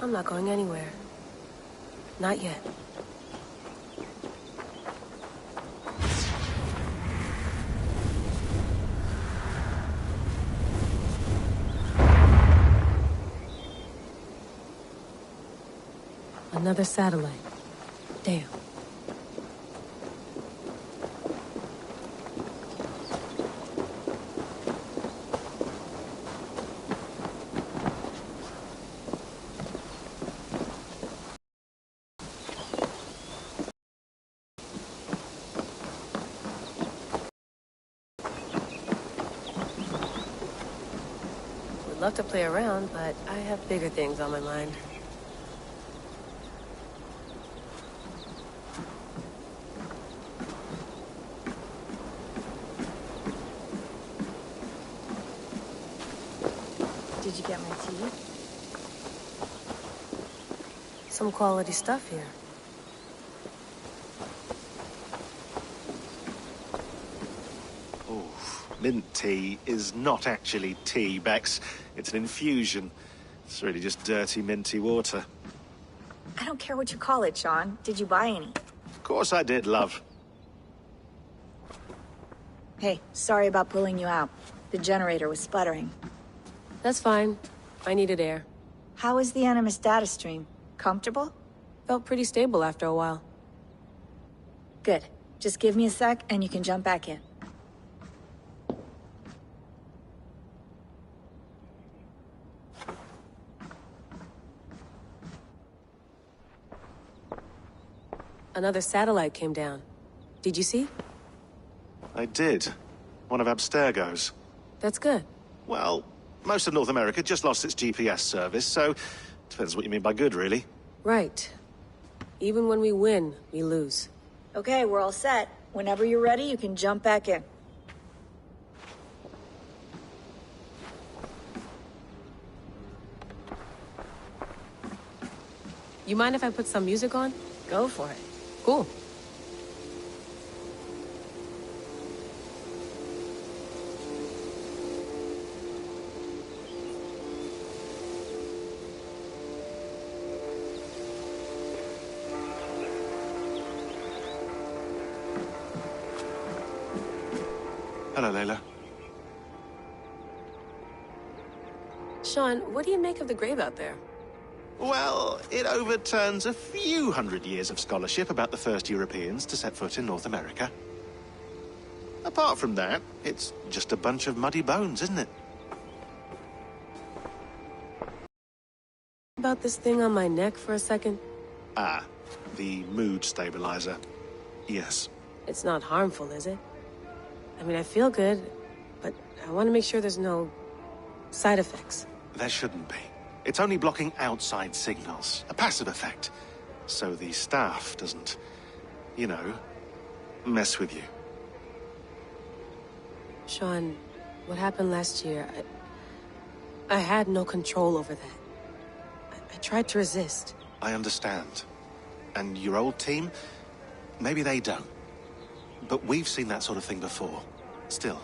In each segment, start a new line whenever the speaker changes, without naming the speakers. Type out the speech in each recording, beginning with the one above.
I'm not going anywhere. Not yet. Another satellite. Damn. Would love to play around, but I have bigger things on my mind.
Did you get my tea?
Some quality stuff here.
Oh, mint tea is not actually tea, Bex. It's an infusion. It's really just dirty, minty water.
I don't care what you call it, Sean. Did you buy any?
Of course I did, love.
Hey, sorry about pulling you out. The generator was sputtering.
That's fine. I needed air.
How is the Animus data stream? Comfortable?
Felt pretty stable after a while.
Good. Just give me a sec and you can jump back in.
Another satellite came down. Did you see?
I did. One of Abstergo's.
That's good.
Well, most of North America just lost its GPS service, so depends what you mean by good, really.
Right. Even when we win, we lose.
Okay, we're all set. Whenever you're ready, you can jump back in.
You mind if I put some music on?
Go for it.
Cool.
Hello, Layla.
Sean, what do you make of the grave out there?
Well, it overturns a few hundred years of scholarship about the first Europeans to set foot in North America. Apart from that, it's just a bunch of muddy bones, isn't it?
About this thing on my neck for a second?
Ah, the mood stabilizer. Yes.
It's not harmful, is it? I mean, I feel good, but I want to make sure there's no side effects.
There shouldn't be. It's only blocking outside signals, a passive effect. So the staff doesn't, you know, mess with you.
Sean, what happened last year, I had no control over that. I tried to resist.
I understand. And your old team, maybe they don't. But we've seen that sort of thing before. Still,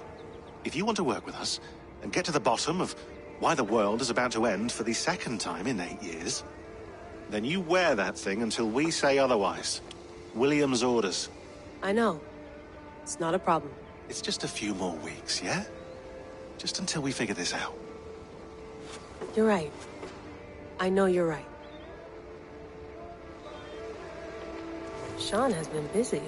if you want to work with us and get to the bottom of why the world is about to end for the second time in 8 years, then you wear that thing until we say otherwise. William's orders.
I know. It's not a problem.
It's just a few more weeks, yeah? Just until we figure this out.
You're right. I know you're right. Sean has been busy.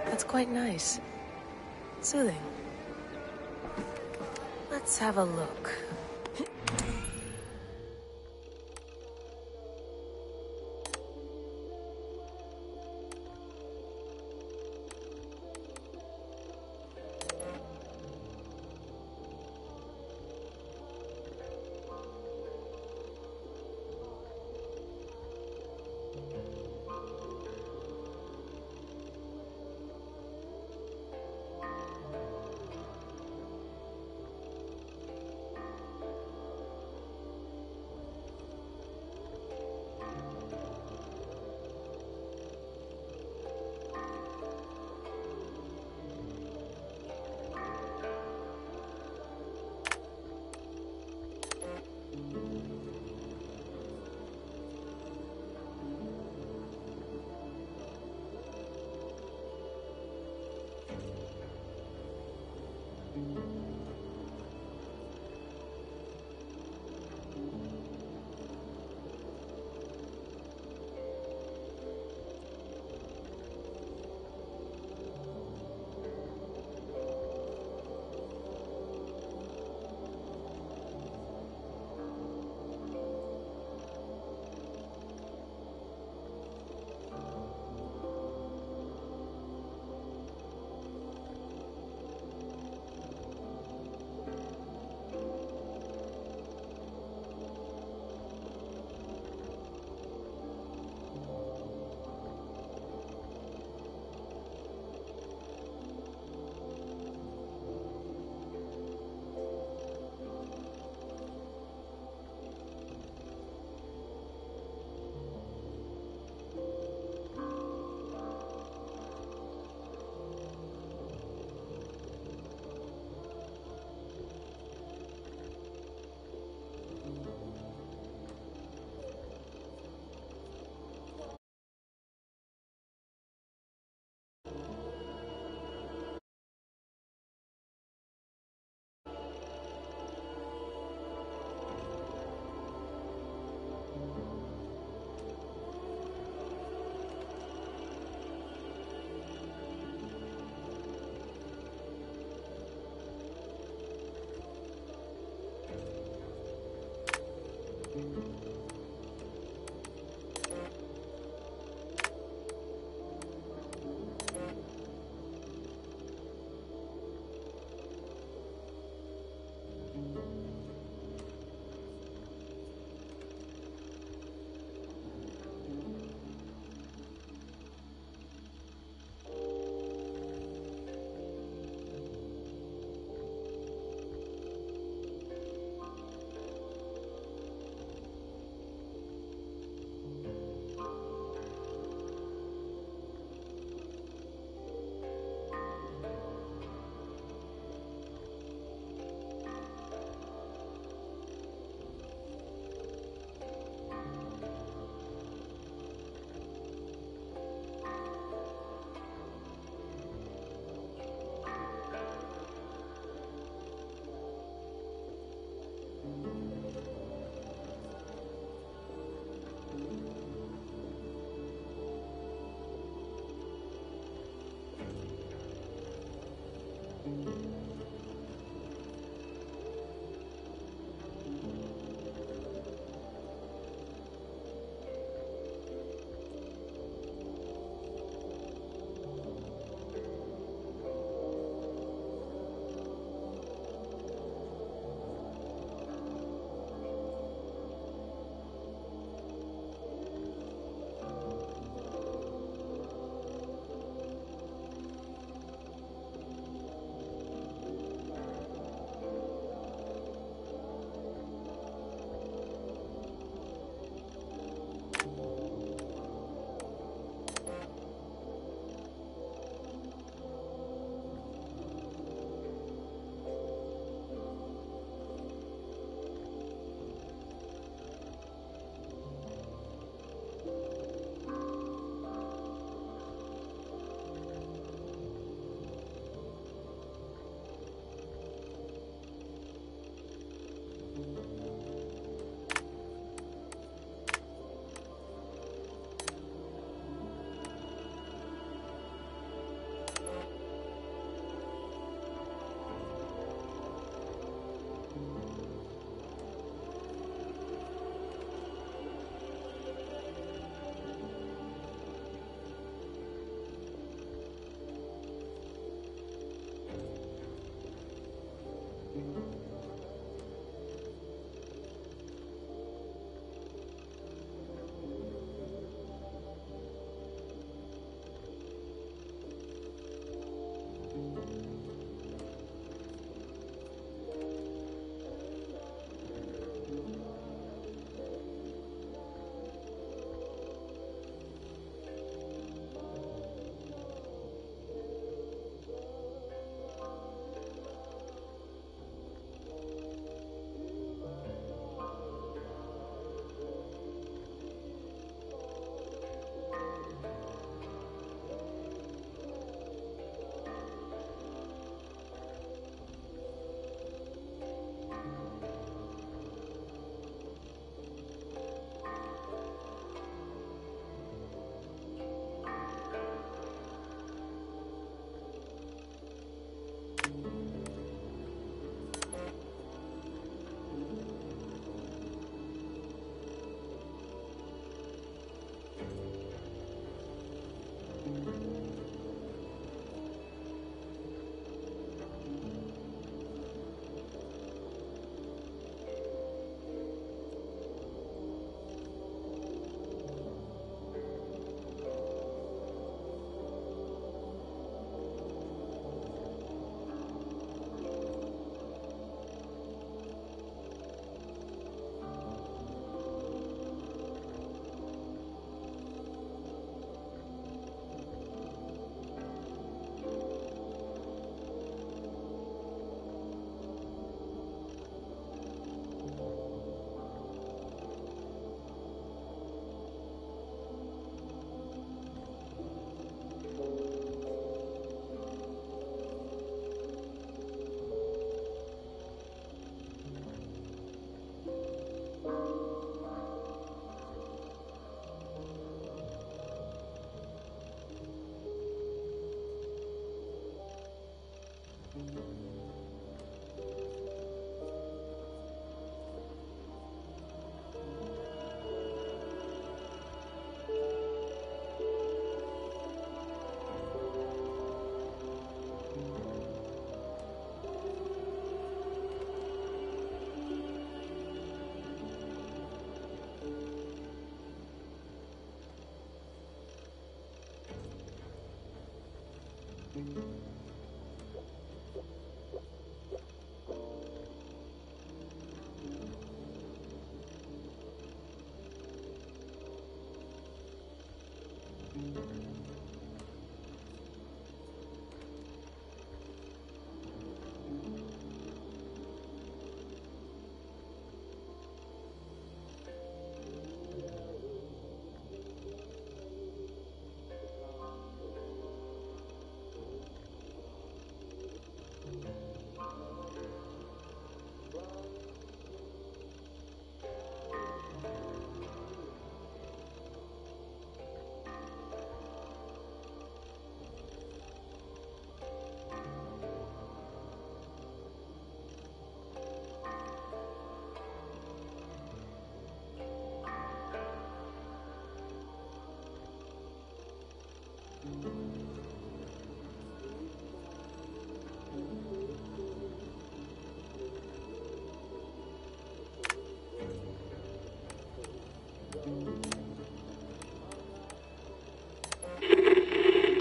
That's quite nice. Soothing. Let's have a look.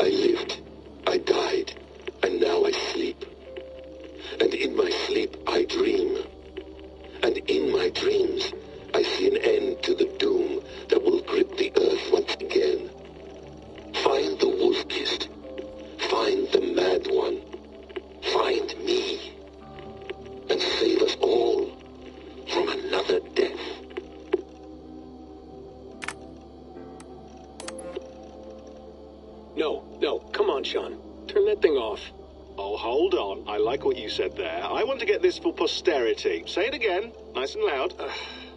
I lived, I died, and now I sleep. And in my sleep I dream. And in my dreams I see an end to the doom that will grip the earth once again. Find the wolf-kissed. Find the mad one. Find me. And save us all from another death.
No, come on, Sean. Turn that thing off.
Oh, hold on. I like what you said there. I want to get this for posterity. Say it again, nice and loud.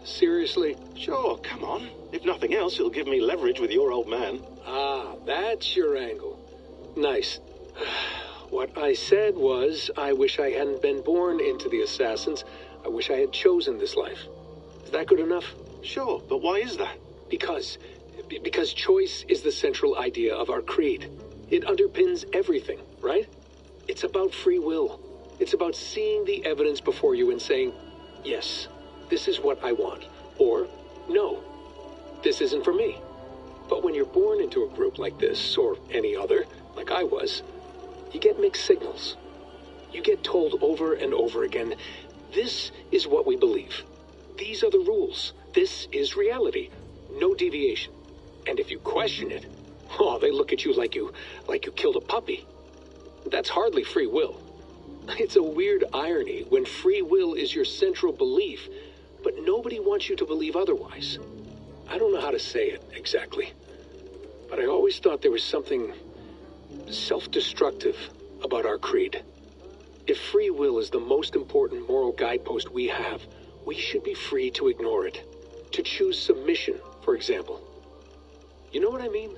Seriously?
Sure, come on. If nothing else, it'll give me leverage with your old man.
Ah, that's your angle. Nice. What I said was, I wish I hadn't been born into the Assassins. I wish I had chosen this life. Is that good enough?
Sure, but why is that?
Because choice is the central idea of our creed. It underpins everything, right? It's about free will. It's about seeing the evidence before you and saying, yes, this is what I want. Or, no, this isn't for me. But when you're born into a group like this, or any other, like I was, you get mixed signals. You get told over and over again, this is what we believe. These are the rules. This is reality. No deviation. And if you question it, oh, they look at you like you killed a puppy. That's hardly free will. It's a weird irony when free will is your central belief, but nobody wants you to believe otherwise. I don't know how to say it exactly, but I always thought there was something self-destructive about our creed. If free will is the most important moral guidepost we have, we should be free to ignore it. To choose submission, for example. You know what I mean?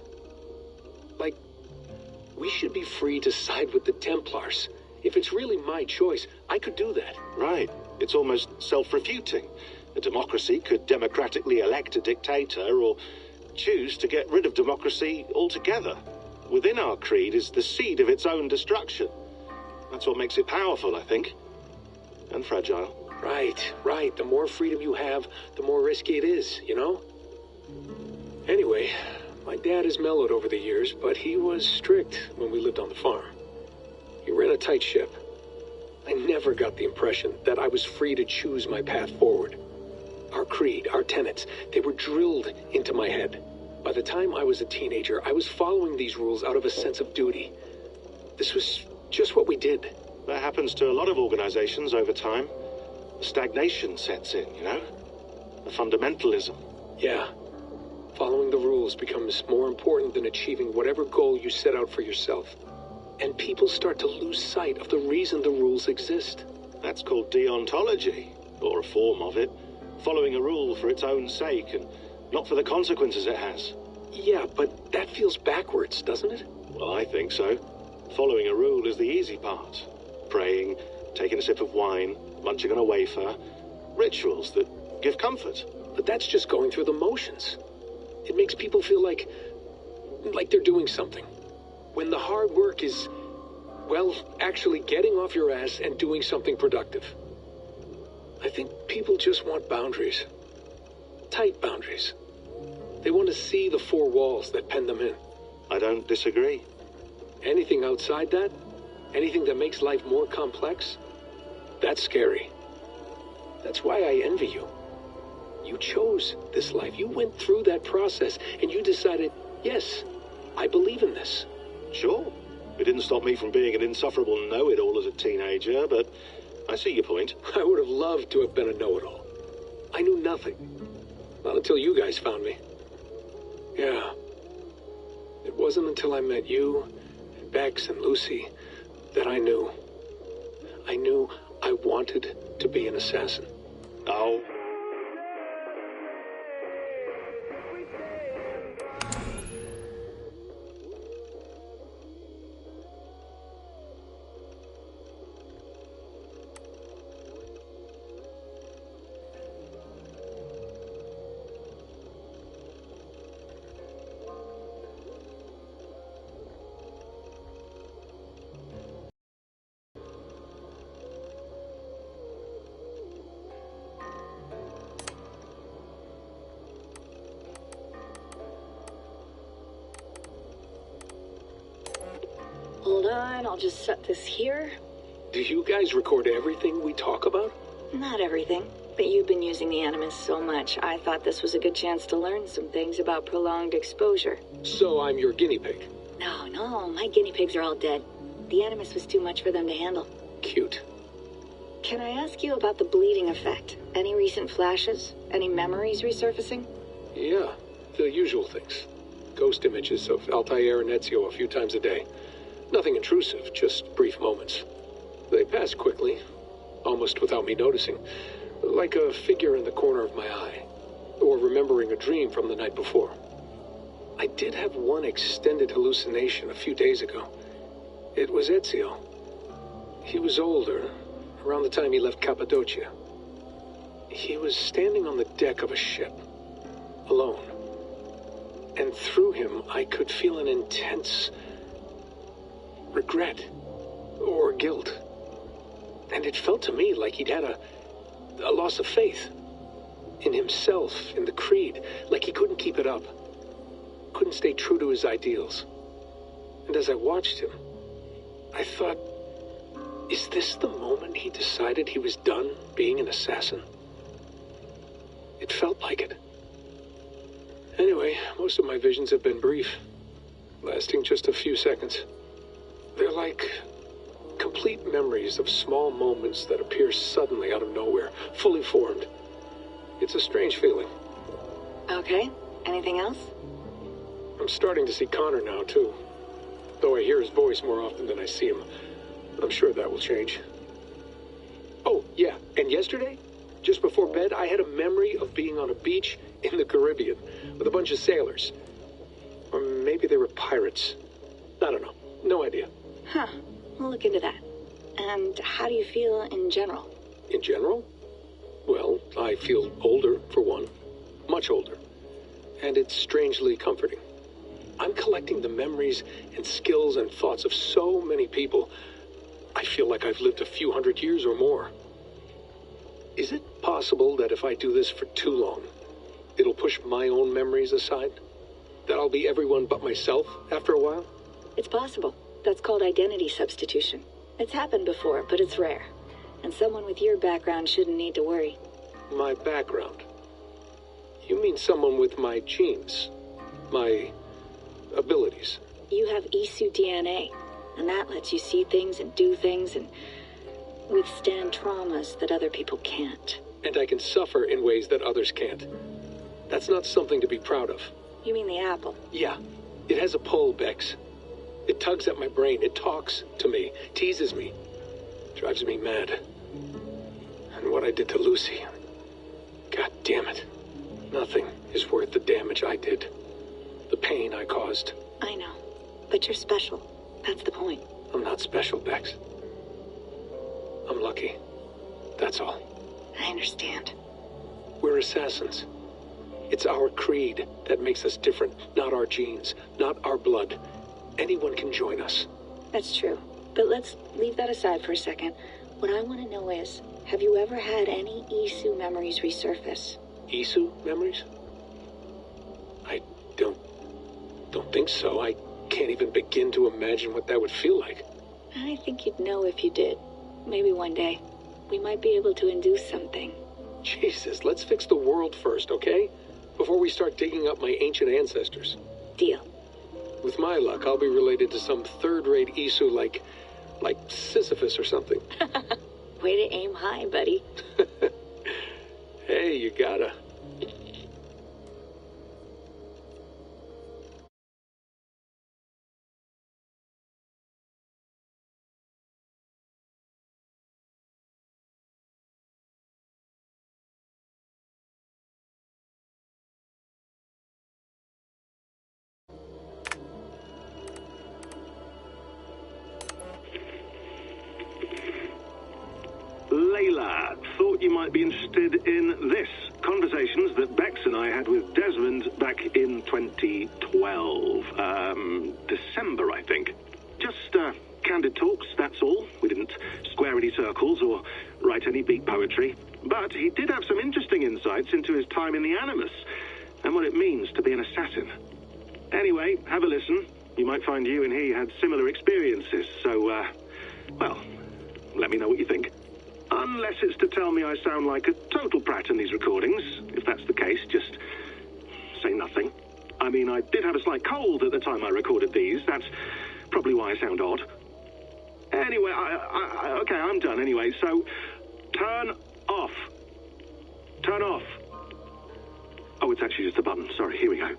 Like, we should be free to side with the Templars. If it's really my choice, I could do that.
Right. It's almost self-refuting. A democracy could democratically elect a dictator or choose to get rid of democracy altogether. Within our creed is the seed of its own destruction. That's what makes it powerful, I think. And fragile.
Right. The more freedom you have, the more risky it is, you know? Anyway, my dad has mellowed over the years, but he was strict when we lived on the farm. He ran a tight ship. I never got the impression that I was free to choose my path forward. Our creed, our tenets, they were drilled into my head. By the time I was a teenager, I was following these rules out of a sense of duty. This was just what we did.
That happens to a lot of organizations over time. Stagnation sets in, you know? The fundamentalism.
Yeah. Following the rules becomes more important than achieving whatever goal you set out for yourself. And people start to lose sight of the reason the rules exist.
That's called deontology, or a form of it. Following a rule for its own sake and not for the consequences it has.
Yeah, but that feels backwards, doesn't it?
Well, I think so. Following a rule is the easy part. Praying, taking a sip of wine, munching on a wafer. Rituals that give comfort.
But that's just going through the motions. It makes people feel like they're doing something. When the hard work is, well, actually getting off your ass and doing something productive. I think people just want boundaries. Tight boundaries. They want to see the four walls that pen them in.
I don't disagree.
Anything outside that, anything that makes life more complex, that's scary. That's why I envy you. You chose this life. You went through that process, and you decided, yes, I believe in this.
Sure. It didn't stop me from being an insufferable know-it-all as a teenager, but I see your point.
I would have loved to have been a know-it-all. I knew nothing. Not until you guys found me. Yeah. It wasn't until I met you, and Bex, and Lucy, that I knew. I knew I wanted to be an assassin.
Oh.
Hold on, I'll just set this here.
Do you guys record everything we talk about?
Not everything, but you've been using the Animus so much, I thought this was a good chance to learn some things about prolonged exposure.
So I'm your guinea pig.
No, my guinea pigs are all dead. The Animus was too much for them to handle.
Cute.
Can I ask you about the bleeding effect? Any recent flashes? Any memories resurfacing?
Yeah, the usual things. Ghost images of Altair and Ezio a few times a day. Nothing intrusive, just brief moments. They pass quickly, almost without me noticing. Like a figure in the corner of my eye. Or remembering a dream from the night before. I did have one extended hallucination a few days ago. It was Ezio. He was older, around the time he left Cappadocia. He was standing on the deck of a ship, alone. And through him, I could feel an intense regret or guilt. And it felt to me like he'd had a loss of faith in himself, in the creed, like he couldn't keep it up, couldn't stay true to his ideals. And as I watched him, I thought, is this the moment he decided he was done being an assassin? It felt like it. Anyway, most of my visions have been brief, lasting just a few seconds. They're like complete memories of small moments that appear suddenly out of nowhere, fully formed. It's a strange feeling.
Okay, anything else?
I'm starting to see Connor now, too. Though I hear his voice more often than I see him. I'm sure that will change. Oh, yeah, and yesterday, just before bed, I had a memory of being on a beach in the Caribbean with a bunch of sailors. Or maybe they were pirates. I don't know. No idea.
Huh, we'll look into that. And how do you feel in general?
In general? Well, I feel older, for one. Much older. And it's strangely comforting. I'm collecting the memories and skills and thoughts of so many people. I feel like I've lived a few hundred years or more. Is it possible that if I do this for too long, it'll push my own memories aside? That I'll be everyone but myself after a while?
It's possible. That's called identity substitution. It's happened before, but it's rare. And someone with your background shouldn't need to worry.
My background? You mean someone with my genes? My abilities?
You have Isu DNA, and that lets you see things and do things and withstand traumas that other people can't.
And I can suffer in ways that others can't. That's not something to be proud of.
You mean the apple?
Yeah. It has a pull, Bex. It tugs at my brain. It talks to me. Teases me. Drives me mad. And what I did to Lucy... God damn it. Nothing is worth the damage I did. The pain I caused.
I know. But you're special. That's the point.
I'm not special, Bex. I'm lucky. That's all.
I understand.
We're assassins. It's our creed that makes us different, not our genes, not our blood. Anyone can join us.
That's true. But let's leave that aside for a second. What I want to know is, have you ever had any Isu memories resurface?
Isu memories? I don't think so. I can't even begin to imagine what that would feel like.
I think you'd know if you did. Maybe one day. We might be able to induce something.
Jesus, let's fix the world first, okay? Before we start digging up my ancient ancestors.
Deal.
With my luck, I'll be related to some third-rate Isu like Sisyphus or something.
Way to aim high, buddy.
Hey, you gotta.
Layla, thought you might be interested in this. Conversations that Bex and I had with Desmond back in 2012. December, I think. Just candid talks, that's all. We didn't square any circles or write any beat poetry. But he did have some interesting insights into his time in the Animus and what it means to be an assassin. Anyway, have a listen. You might find you and he had similar experiences, so, well, let me know what you think. Unless it's to tell me I sound like a total prat in these recordings. If that's the case, just say nothing. I mean, I did have a slight cold at the time I recorded these. That's probably why I sound odd. Anyway, okay, I'm done anyway, so turn off. Turn off. Oh, it's actually just a button. Sorry, here we go.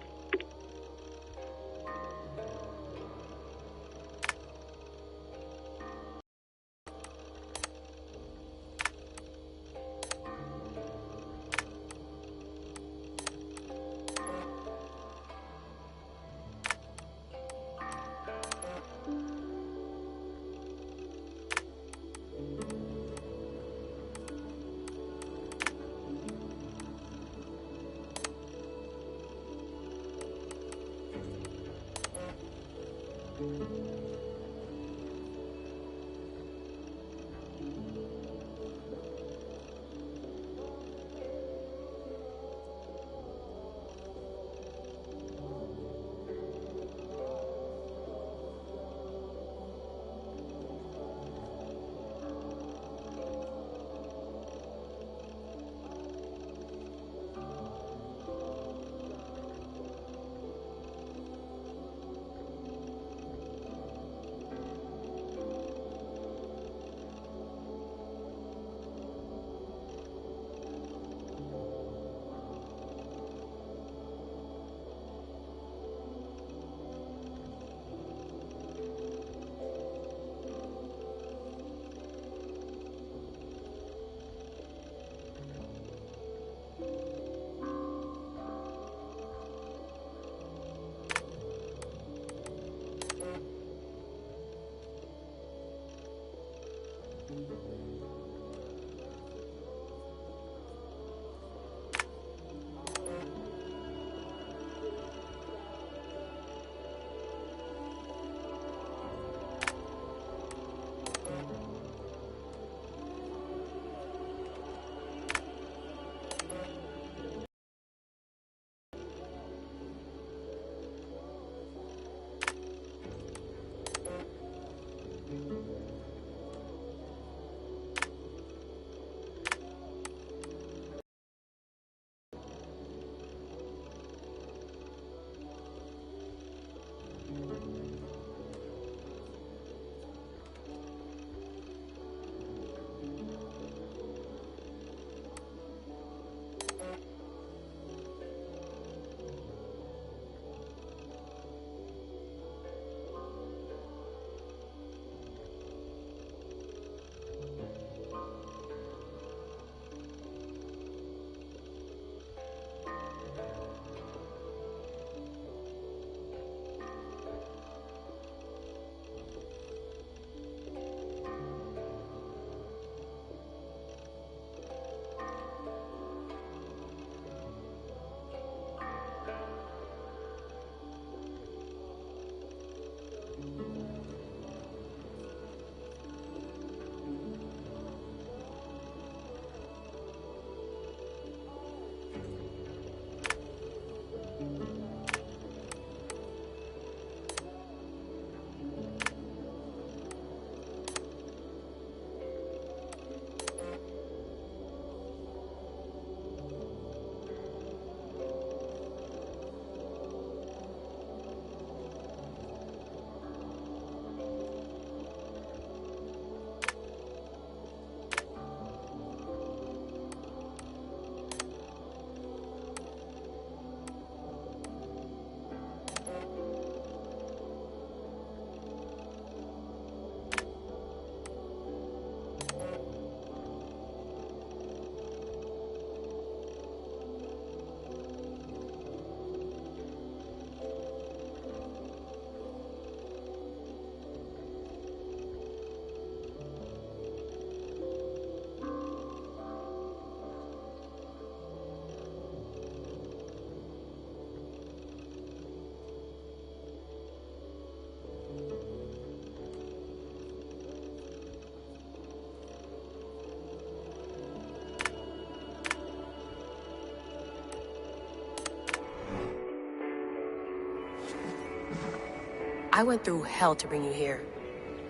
I went through hell to bring you here.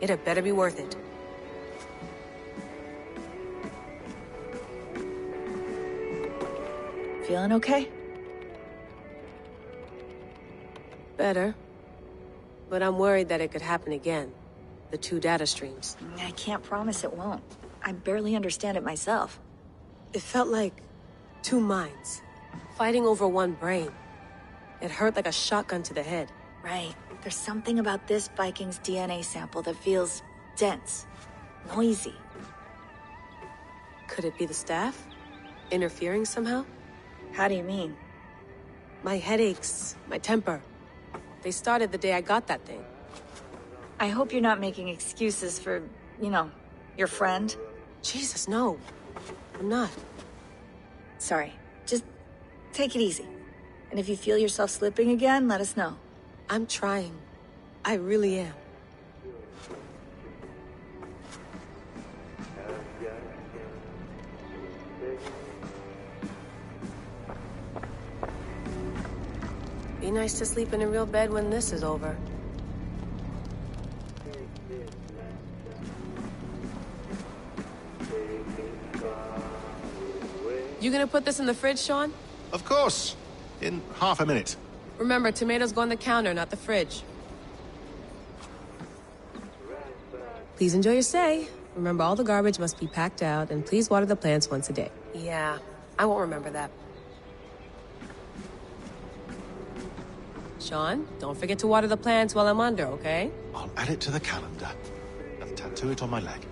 It had better be worth it.
Feeling okay?
Better. But I'm worried that it could happen again. The two data streams.
I can't promise it won't. I barely understand it myself.
It felt like two minds, fighting over one brain. It hurt like a shotgun to the head.
Right. There's something about this Viking's DNA sample that feels dense, noisy.
Could it be the staff? Interfering somehow?
How do you mean?
My headaches, my temper. They started the day I got that thing.
I hope you're not making excuses for, your friend.
Jesus, no. I'm not.
Sorry. Just take it easy. And if you feel yourself slipping again, let us know.
I'm trying. I really am. Be nice to sleep in a real bed when this is over. You gonna put this in the fridge, Sean?
Of course. In half a minute.
Remember, tomatoes go on the counter, not the fridge. Please enjoy your stay. Remember, all the garbage must be packed out, and please water the plants once a day. Yeah, I won't remember that. Sean, don't forget to water the plants while I'm under, okay?
I'll add it to the calendar and tattoo it on my leg.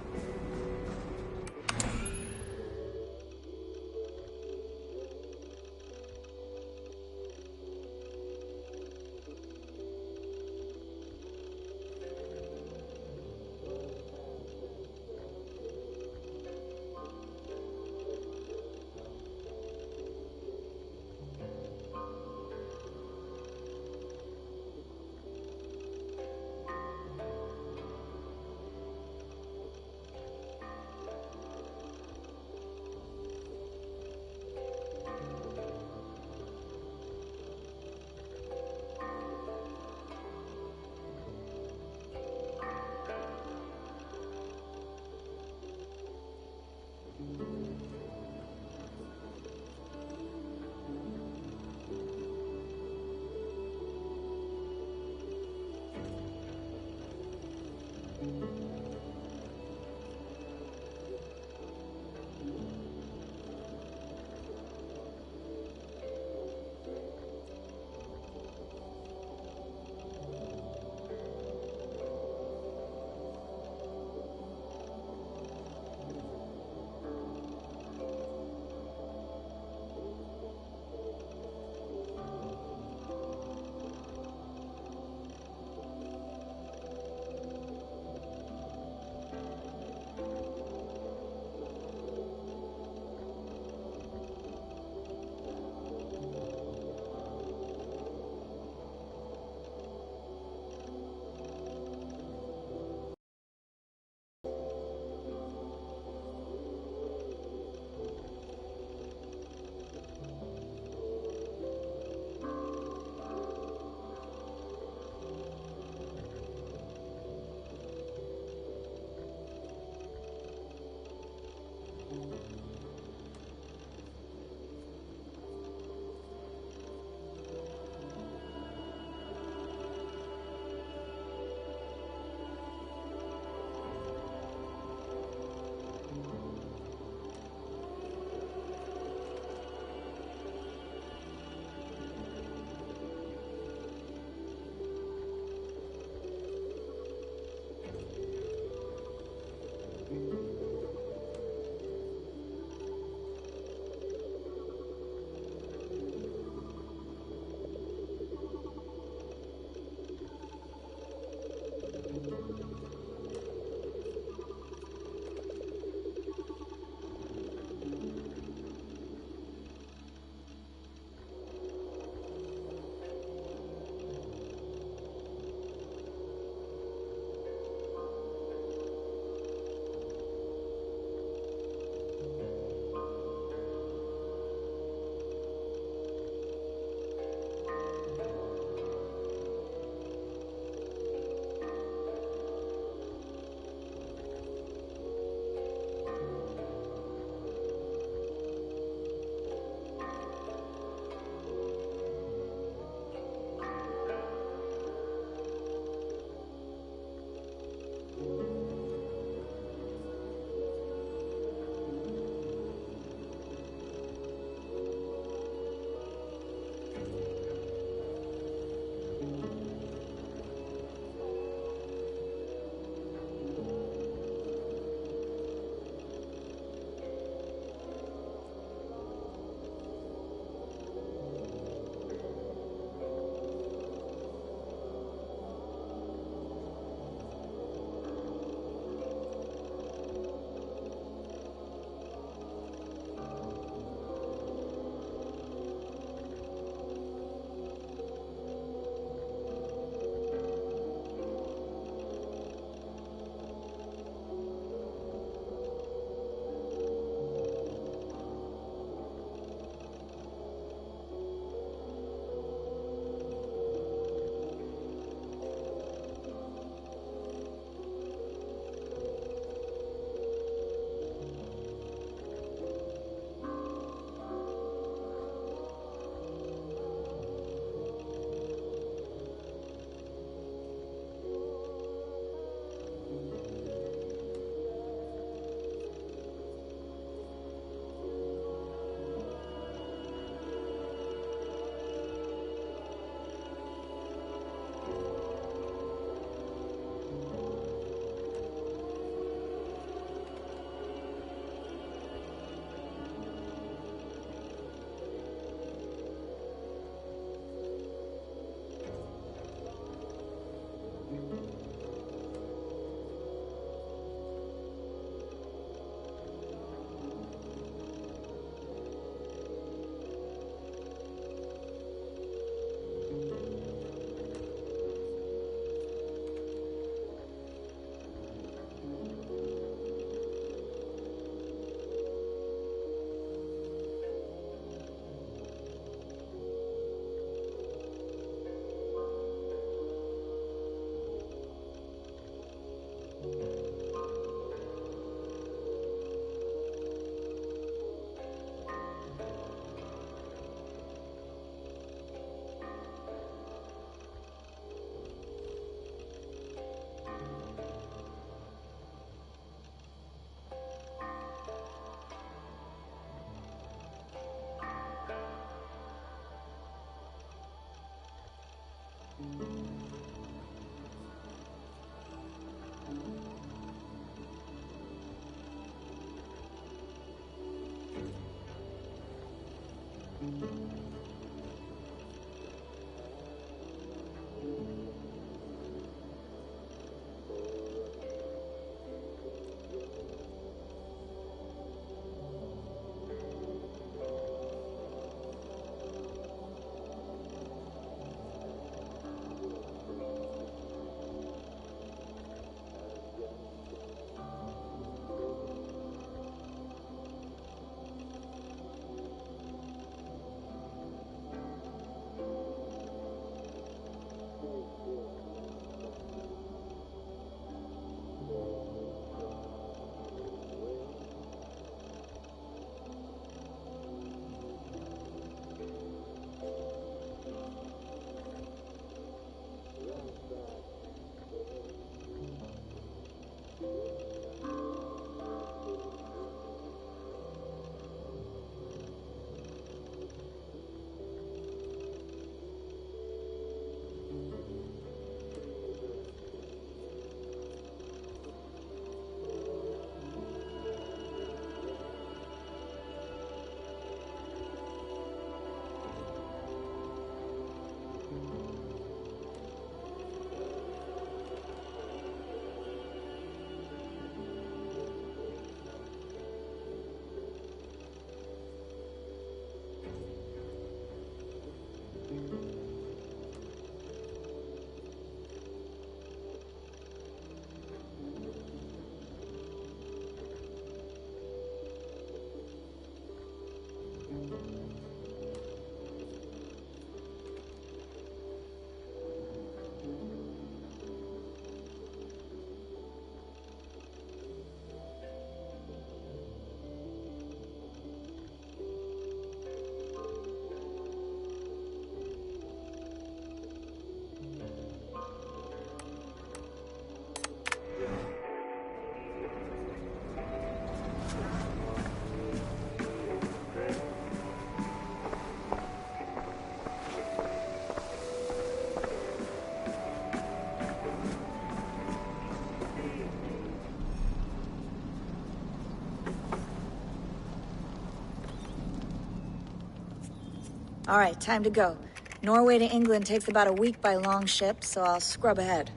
All right, time to go. Norway to England takes about a week by long ship, so I'll scrub ahead.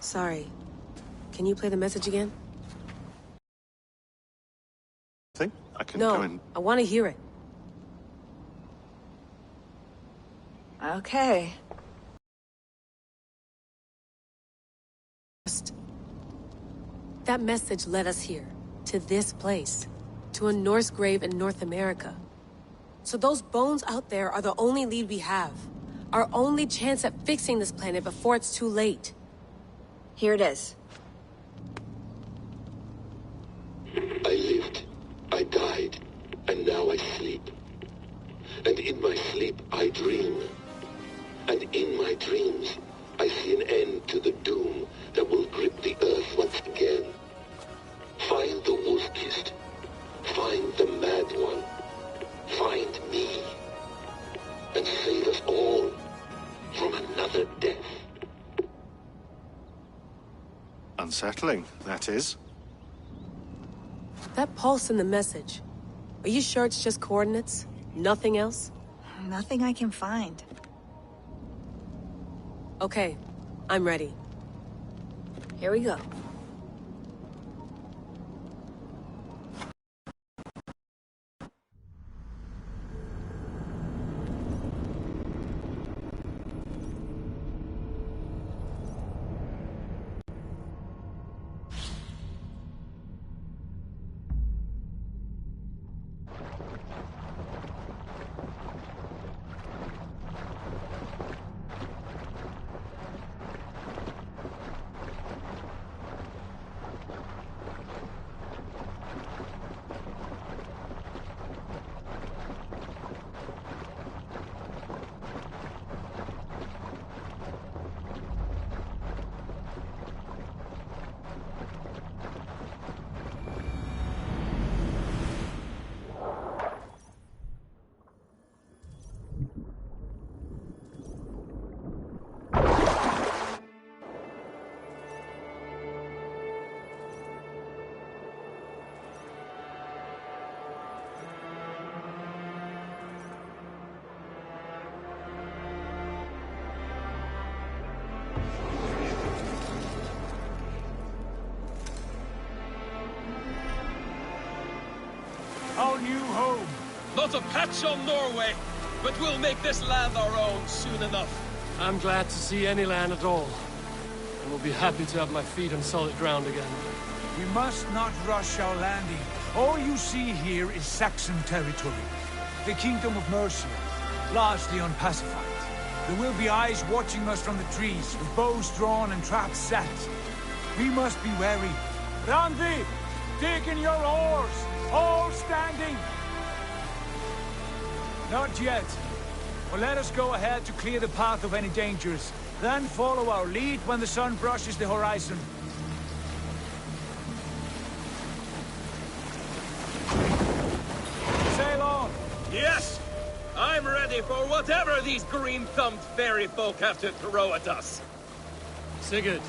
Sorry. Can you play the message again?
Think I can go
No,
in.
I want to hear it.
Okay.
That message led us here, to this place, to a Norse grave in North America. So those bones out there are the only lead we have. Our only chance at fixing this planet before it's too late.
Here it is.
I lived, I died, and now I sleep. And in my sleep I dream. And in my dreams I see an end to the doom that will grip the earth once again. Find the wolf-kissed. Find the mad one. Find me. And save us all from another death.
Unsettling, that is.
That pulse in the message. Are you sure it's just coordinates? Nothing else?
Nothing I can find.
Okay, I'm ready.
Here we go.
our new home.
Not a patch on Norway, but we'll make this land our own soon enough.
I'm glad to see any land at all. And will be happy to have my feet on solid ground again.
We must not rush our landing. All you see here is Saxon territory. The Kingdom of Mercia, largely unpacified. There will be eyes watching us from the trees, with bows drawn and traps set. We must be wary. Randi, dig in your oars! All standing! Not yet. Well, let us go ahead to clear the path of any dangers. Then follow our lead when the sun brushes the horizon. Sail on!
Yes! I'm ready for whatever these green-thumbed fairy folk have to throw at us.
Sigurd.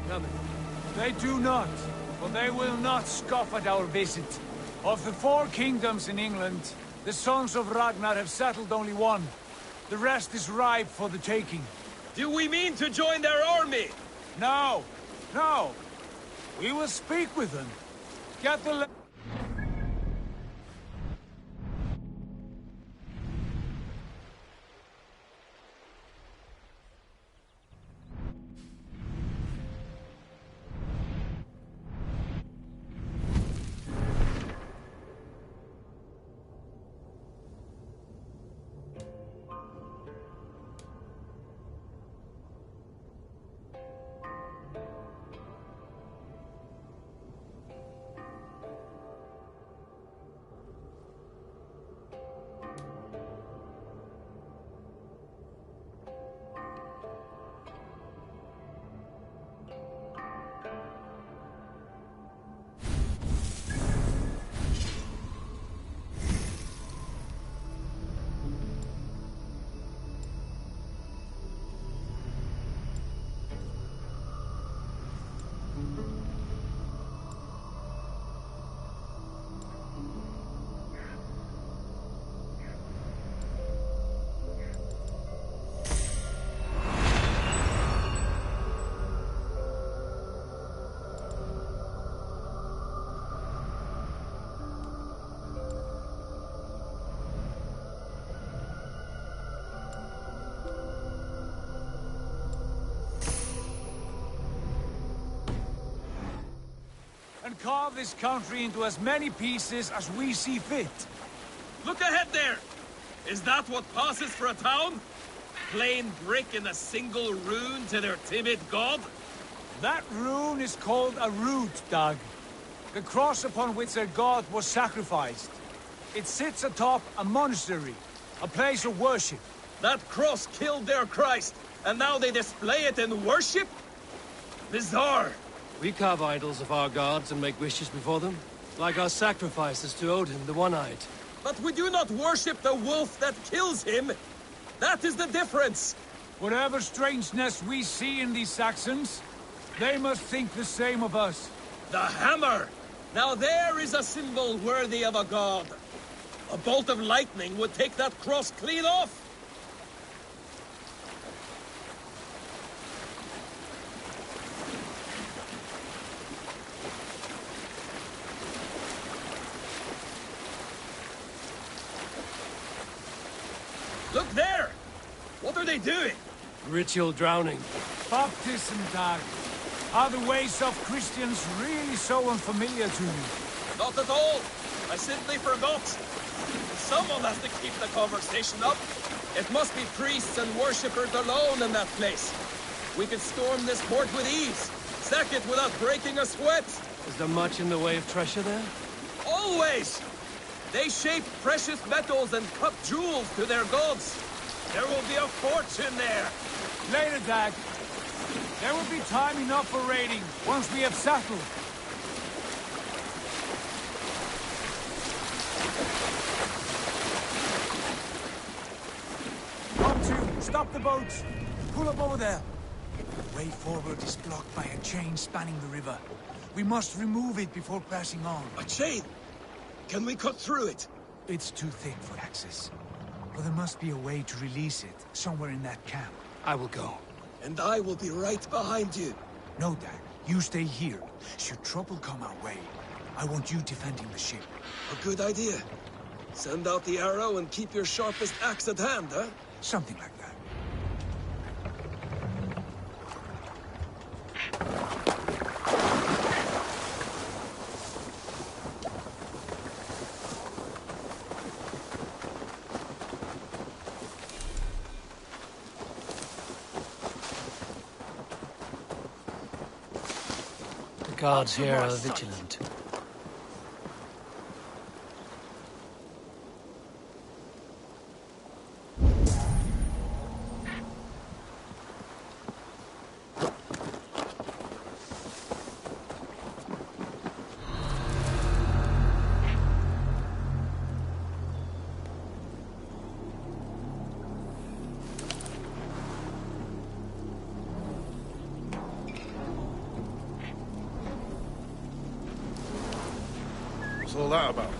Coming.
They do not, for they will not scoff at our visit. Of the 4 kingdoms in England, the sons of Ragnar have settled only one. The rest is ripe for the taking.
Do we mean to join their army?
No, no. We will speak with them. Get the... and carve this country into as many pieces as we see fit.
Look ahead there! Is that what passes for a town? Plain brick in a single rune to their timid god?
That rune is called a root, Dag. The cross upon which their god was sacrificed. It sits atop a monastery, a place of worship.
That cross killed their Christ, and now they display it in worship? Bizarre!
We carve idols of our gods and make wishes before them, like our sacrifices to Odin, the One-Eyed.
But we do not worship the wolf that kills him! That is the difference!
Whatever strangeness we see in these Saxons, they must think the same of us.
The hammer! Now there is a symbol worthy of a god. A bolt of lightning would take that cross clean off! they doing?
Ritual drowning.
Baptism, Dag. Are the ways of Christians really so unfamiliar to you?
Not at all. I simply forgot. Someone has to keep the conversation up. It must be priests and worshippers alone in that place. We could storm this port with ease. Sack it without breaking a sweat.
Is there much in the way of treasure there?
Always! They shape precious metals and cut jewels to their gods. There will be a fortune there.
Later, Dag. There will be time enough for raiding once we have settled. Come to, stop the boats. Pull up over there. The way forward is blocked by a chain spanning the river. We must remove it before pressing on.
A chain? Can we cut through it?
It's too thick for access. But there must be a way to release it, somewhere in that camp.
I will go.
And I will be right behind you.
No, Dad. You stay here. Should trouble come our way, I want you defending the ship.
A good idea. Send out the arrow and keep your sharpest axe at hand, huh?
Something like that.
The guards here are vigilant.
What's all that about?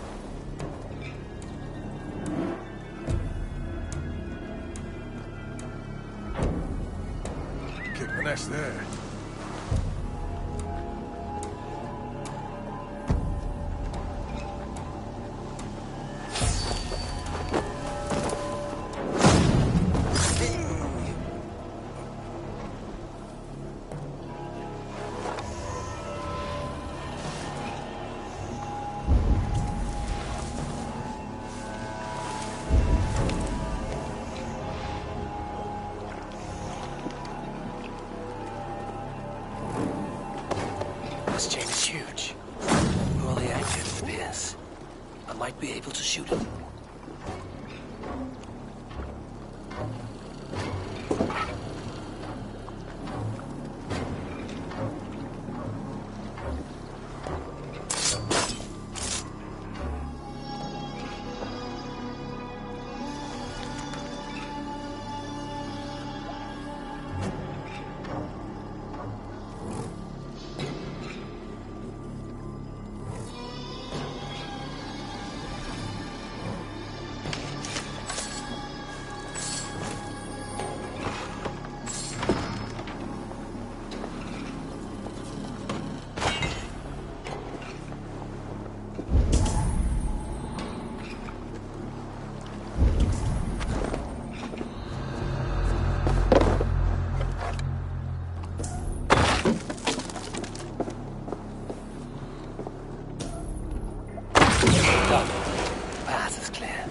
Kick the nest there.
This chain is huge. All the active spears. I might be able to shoot it. Path is clear.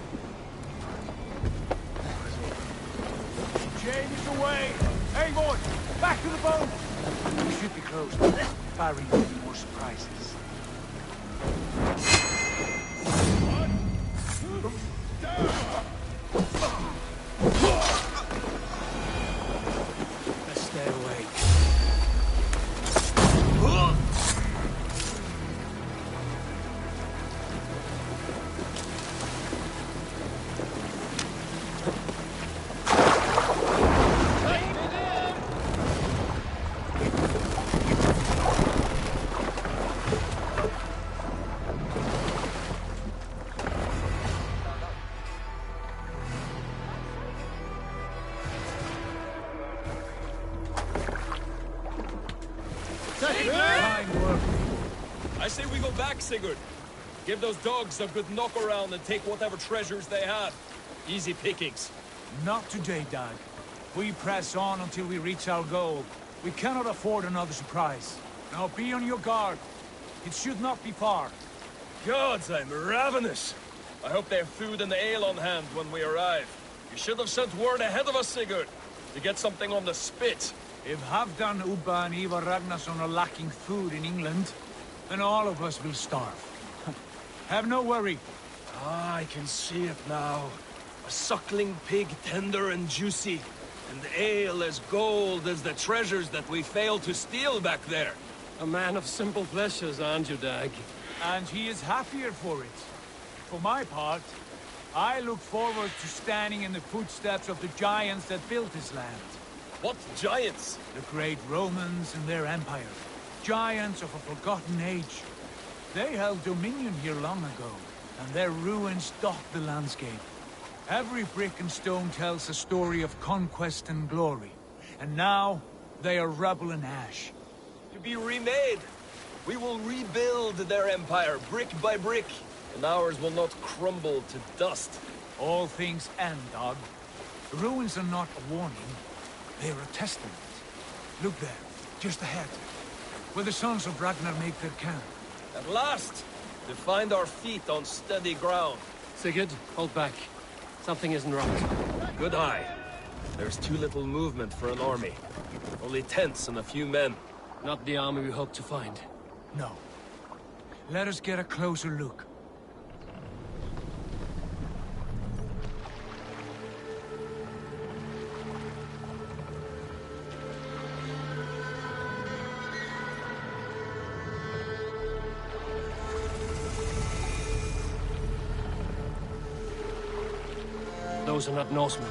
Chain is away! Hey, boys! Back to the boat! We should be close. Firing any more surprises. Let's stay away. Fine work.
I say we go back, Sigurd. Give those dogs a good knock around and take whatever treasures they have. Easy pickings.
Not today, Dag. We press on until we reach our goal. We cannot afford another surprise. Now be on your guard. It should not be far.
Gods, I'm ravenous. I hope they have food and ale on hand when we arrive. You should have sent word ahead of us, Sigurd, to get something on the spit.
If Halfdan, Ubba and Ivar Ragnarsson are lacking food in England, then all of us will starve. Have no worry.
Ah, I can see it now. A suckling pig, tender and juicy. And ale as gold as the treasures that we failed to steal back there.
A man of simple pleasures, aren't you, Dag?
And he is happier for it. For my part, I look forward to standing in the footsteps of the giants that built this land.
What giants?
The great Romans and their empire. Giants of a forgotten age. They held dominion here long ago, and their ruins dot the landscape. Every brick and stone tells a story of conquest and glory. And now, they are rubble and ash.
To be remade. We will rebuild their empire, brick by brick. And ours will not crumble to dust.
All things end, dog. The ruins are not a warning. They are a testament. Look there, just ahead. Where the sons of Ragnar make their camp.
At last! To find our feet on steady ground.
Sigurd, hold back. Something isn't right.
Good eye. There's too little movement for an army. Only tents and a few men.
Not the army we hope to find.
No. Let us get a closer look.
Those are not Norsemen.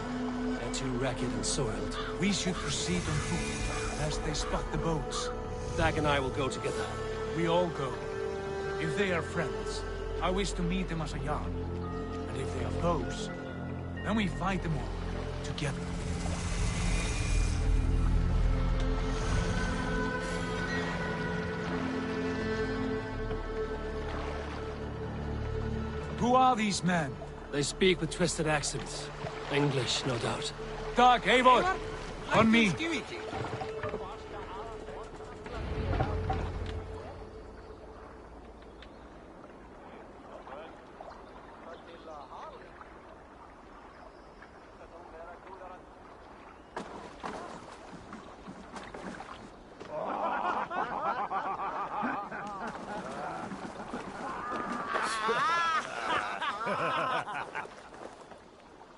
They're too ragged and soiled.
We should proceed on foot, lest they spot the boats.
Dag and I will go together.
We all go. If they are friends, I wish to meet them as a Jarl. And if they are foes, then we fight them all, together. Who are these men?
They speak with twisted accents. English, no doubt.
Dag, Eivor! On me!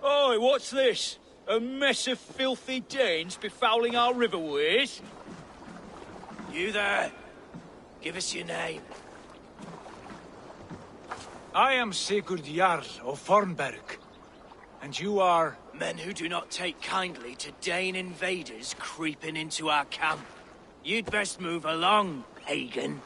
Oi, what's this? A mess of filthy Danes befouling our riverways?
You there. Give us your name.
I am Sigurd Jarl of Fornberg. And you are...
Men who do not take kindly to Dane invaders creeping into our camp. You'd best move along, pagan.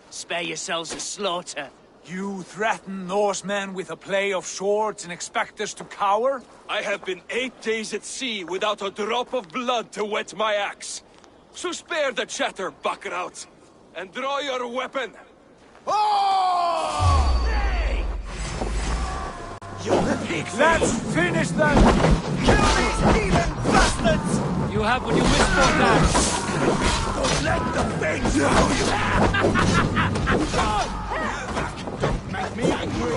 Spare yourselves a slaughter.
You threaten Norsemen with a play of swords and expect us to cower?
I have been 8 days at sea without a drop of blood to wet my axe. So spare the chatter, buckerout, and draw your weapon.
Oh! Hey! Let's finish them!
Kill these heathen bastards!
You have what you wish for, Dag.
Don't let the things know you! Don't make me angry!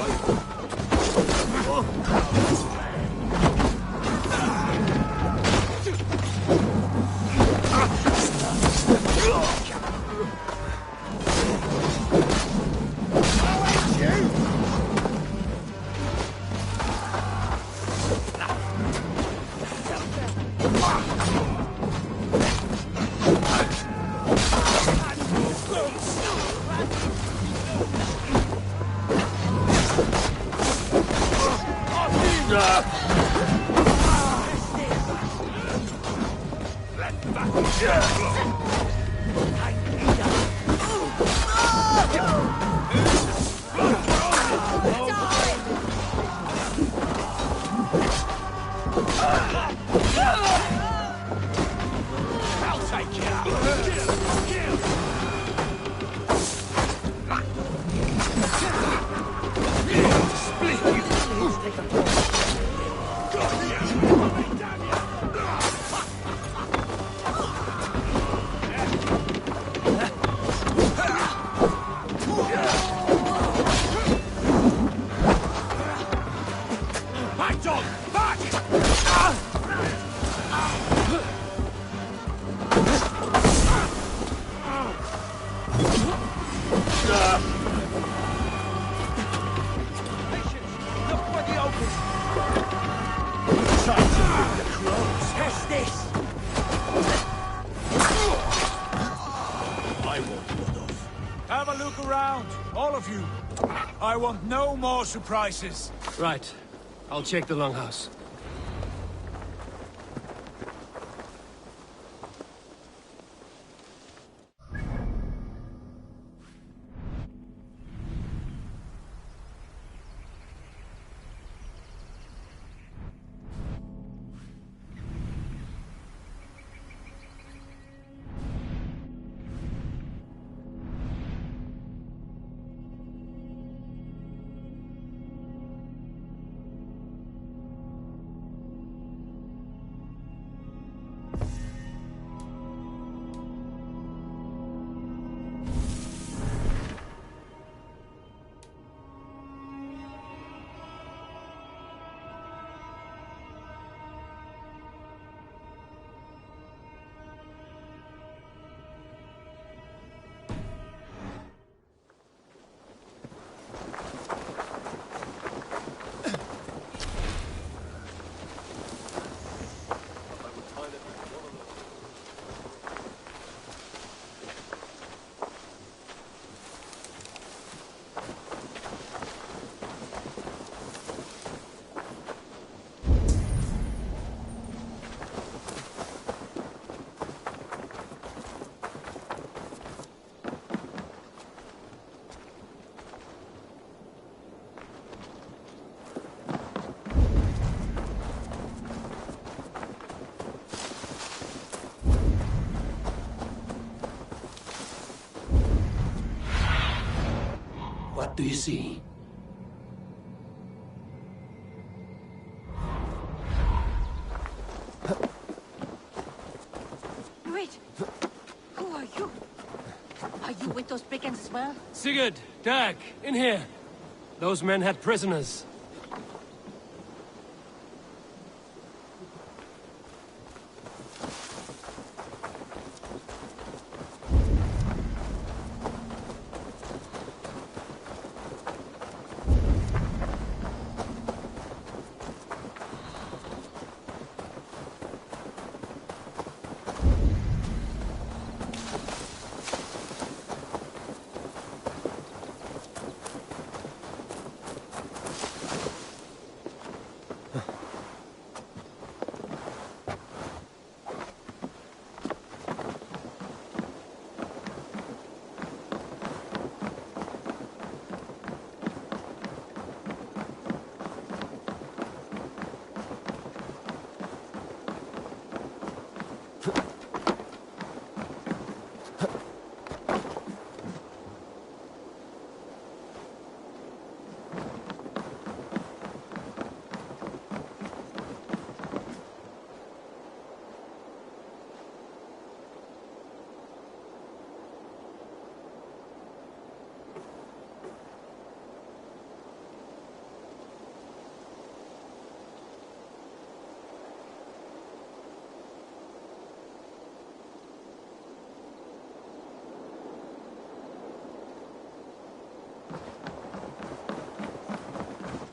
have a look around, all of you. I want no more surprises.
Right. I'll check the longhouse. What do you see?
Wait! Who are you? Are you with those brigands as well?
Sigurd! Dag! In here! Those men had prisoners.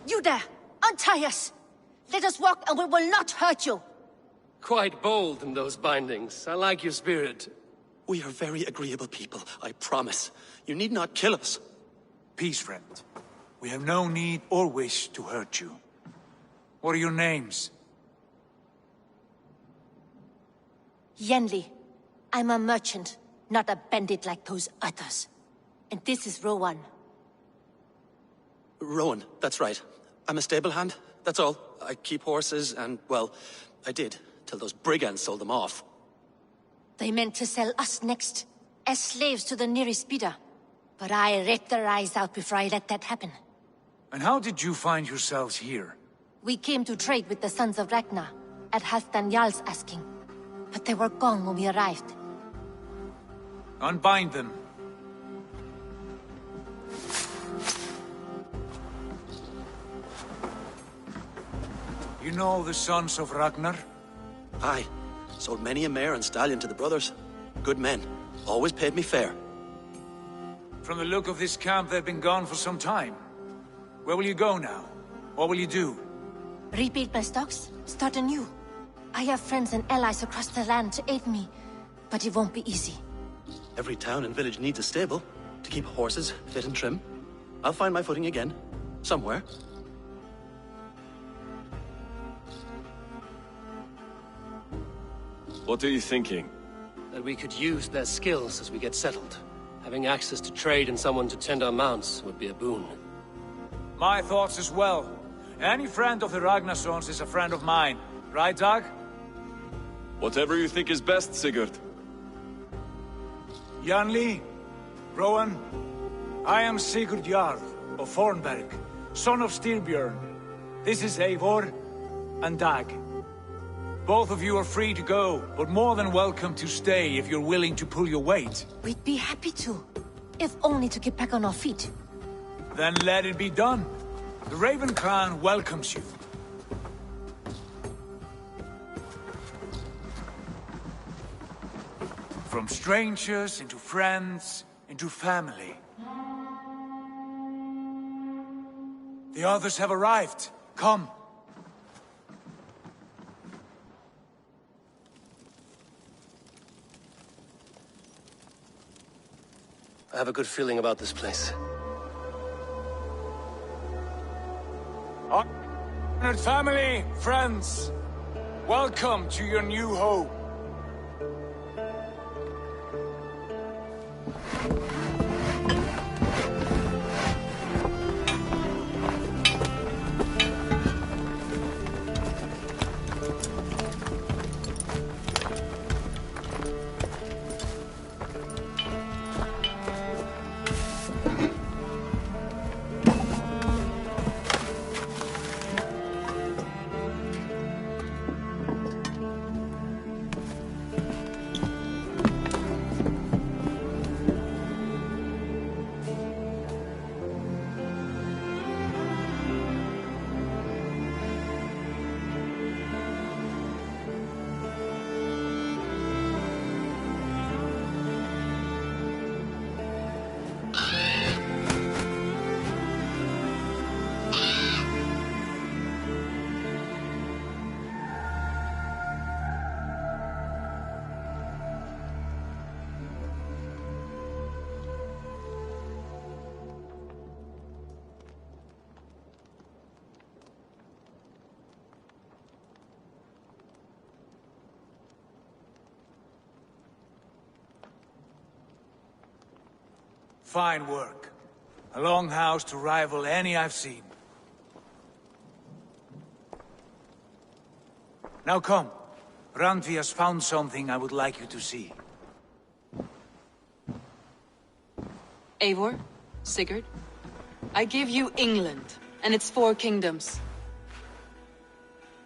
You there! Untie us! Let us walk and we will not hurt you!
Quite bold in those bindings. I like your spirit.
We are very agreeable people, I promise. You need not kill us.
Peace, friend. We have no need or wish to hurt you. What are your names?
Yenli. I'm a merchant, not a bandit like those others. And this is Rowan.
Rowan, that's right. I'm a stable hand, that's all. I keep horses and, well, I did, till those brigands sold them off.
They meant to sell us next, as slaves to the nearest bidder. But I ripped their eyes out before I let that happen.
And how did you find yourselves here?
We came to trade with the Sons of Ragnar, at Halfdan Jarl's asking. But they were gone when we arrived.
Unbind them. You know the Sons of Ragnar?
Aye. Sold many a mare and stallion to the brothers. Good men. Always paid me fair.
From the look of this camp, they've been gone for some time. Where will you go now? What will you do?
Rebuild my stocks, start anew. I have friends and allies across the land to aid me, but it won't be easy.
Every town and village needs a stable. To keep horses fit and trim. I'll find my footing again. Somewhere.
What are you thinking? That we could use their skills as we get settled. Having access to trade and someone to tend our mounts would be a boon.
My thoughts as well. Any friend of the Ragnarsons is a friend of mine. Right, Dag?
Whatever you think is best, Sigurd.
Janli, Rowan, I am Sigurd Jarl of Fornberg, son of Styrbjörn. This is Eivor and Dag. Both of you are free to go, but more than welcome to stay if you're willing to pull your weight.
We'd be happy to, if only to get back on our feet.
Then let it be done. The Raven Clan welcomes you. From strangers into friends, into family. The others have arrived. Come.
I have a good feeling about this place.
Honored family, friends, welcome to your new home. Fine work. A longhouse to rival any I've seen. Now come. Randvi has found something I would like you to see.
Eivor, Sigurd, I give you England and its 4 kingdoms.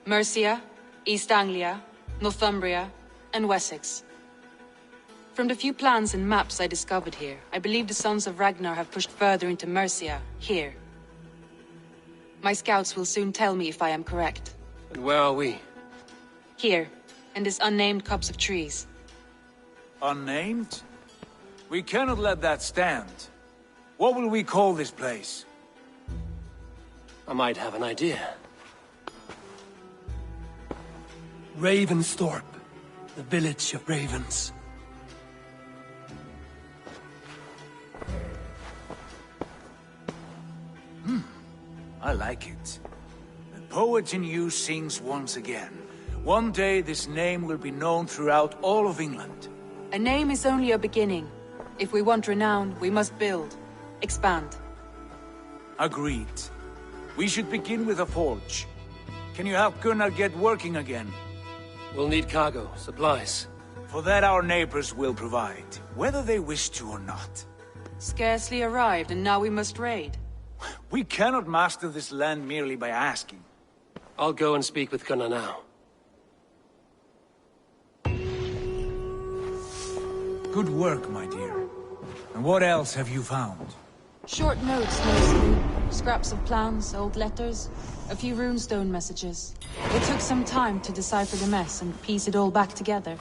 Mercia, East Anglia, Northumbria, and Wessex. From the few plans and maps I discovered here, I believe the Sons of Ragnar have pushed further into Mercia, here. My scouts will soon tell me if I am correct.
And where are we?
Here, in this unnamed copse of trees.
Unnamed? We cannot let that stand. What will we call this place?
I might have an idea. Ravensthorpe, the village of ravens.
I like it. The poet in you sings once again. One day this name will be known throughout all of England.
A name is only a beginning. If we want renown, we must build. Expand.
Agreed. We should begin with a forge. Can you help Gunnar get working again?
We'll need cargo, supplies.
For that our neighbors will provide, whether they wish to or not.
Scarcely arrived, and now we must raid.
We cannot master this land merely by asking.
I'll go and speak with Gunnar now.
Good work, my dear. And what else have you found?
Short notes, mostly. Scraps of plans, old letters, a few runestone messages. It took some time to decipher the mess and piece it all back together.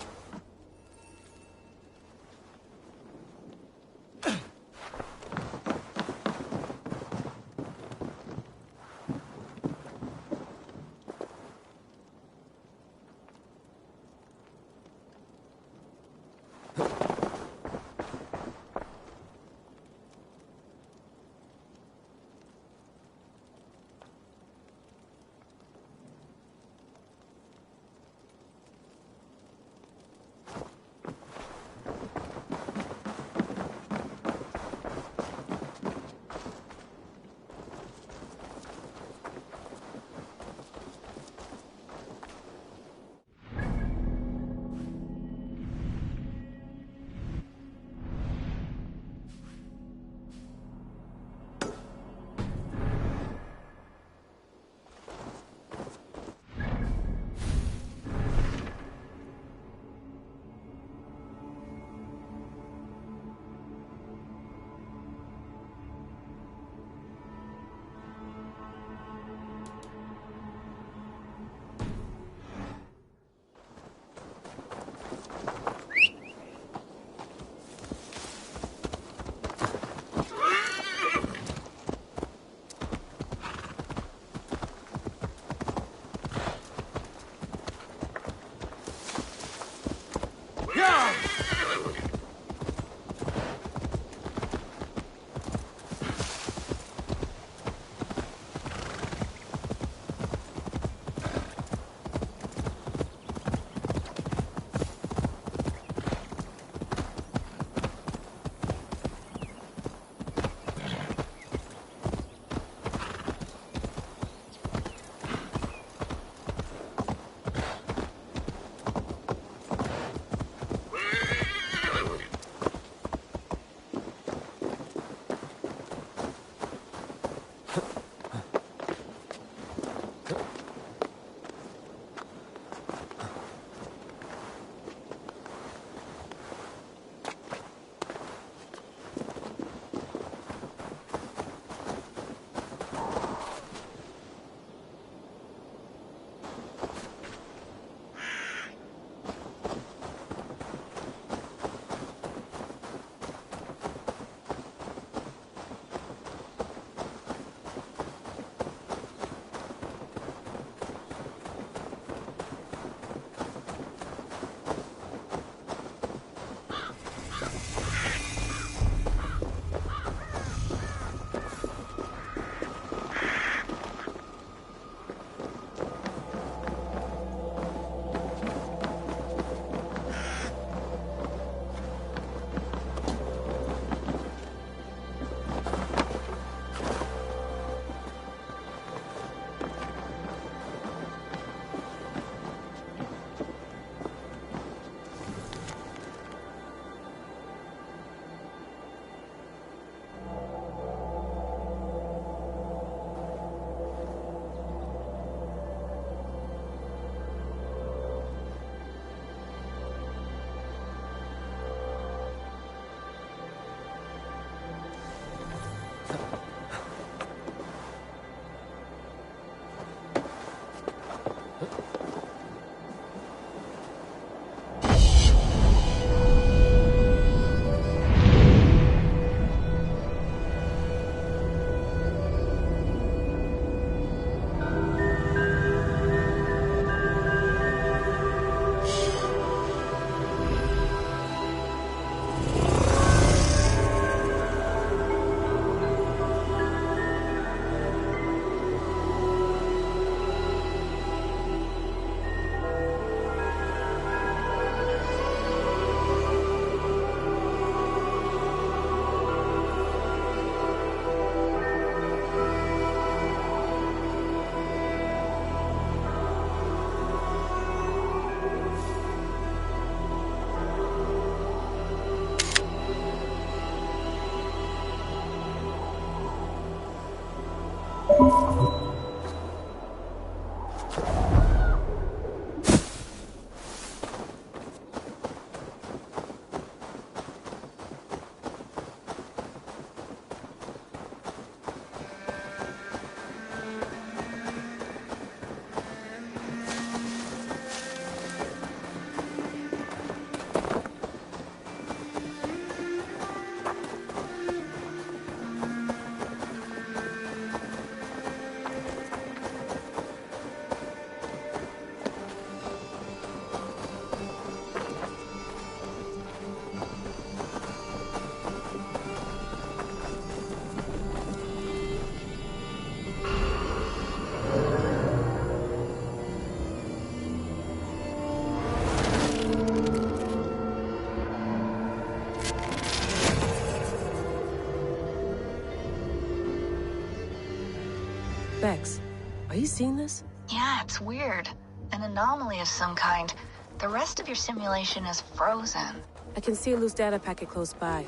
Vex, are you seeing this?
Yeah, it's weird. An anomaly of some kind. The rest of your simulation is frozen.
I can see a loose data packet close by.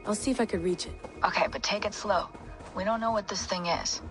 I'll see if I could reach it.
Okay, but take it slow. We don't know what this thing is.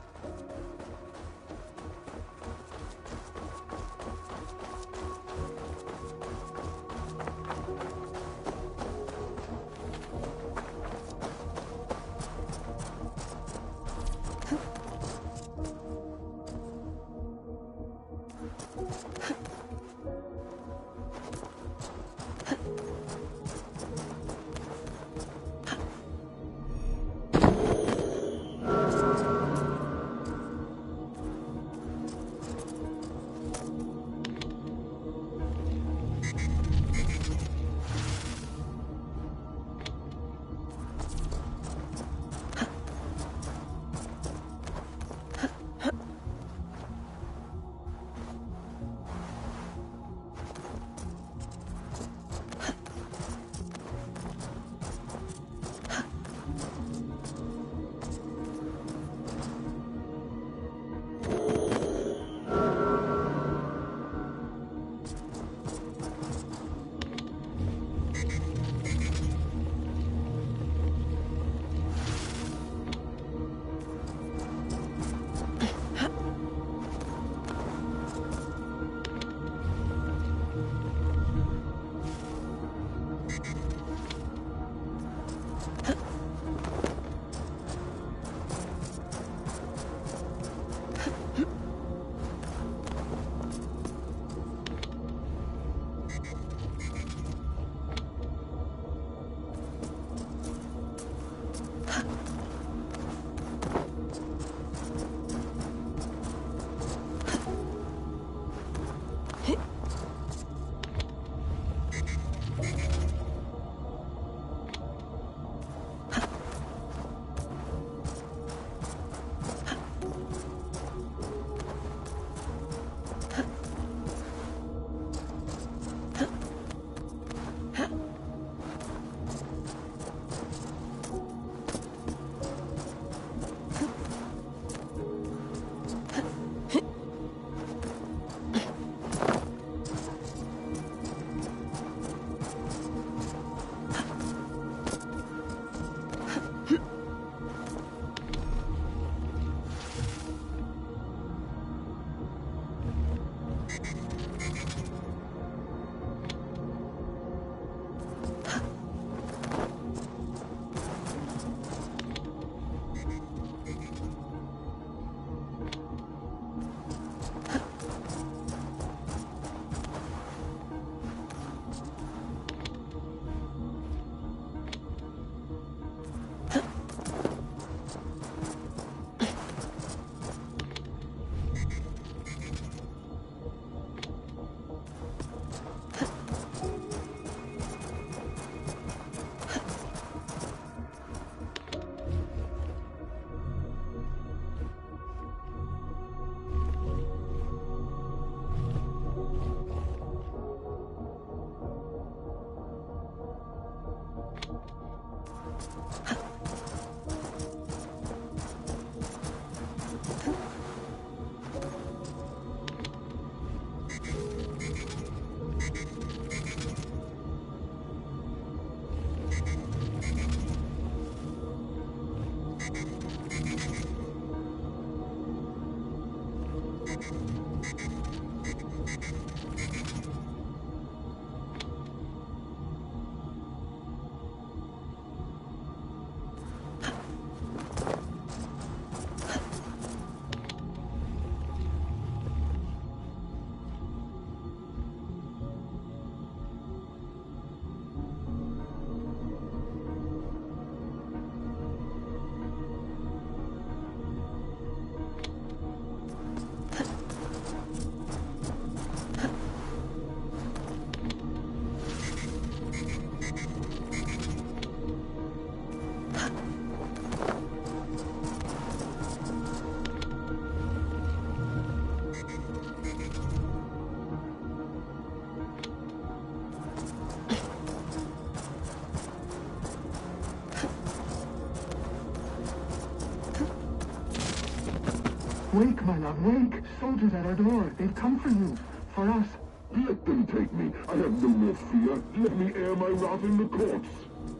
Wake, my love, wake! Soldiers at our door. They've come for you. For us.
Let them take me. I have no more fear. Let me air my wrath in the courts.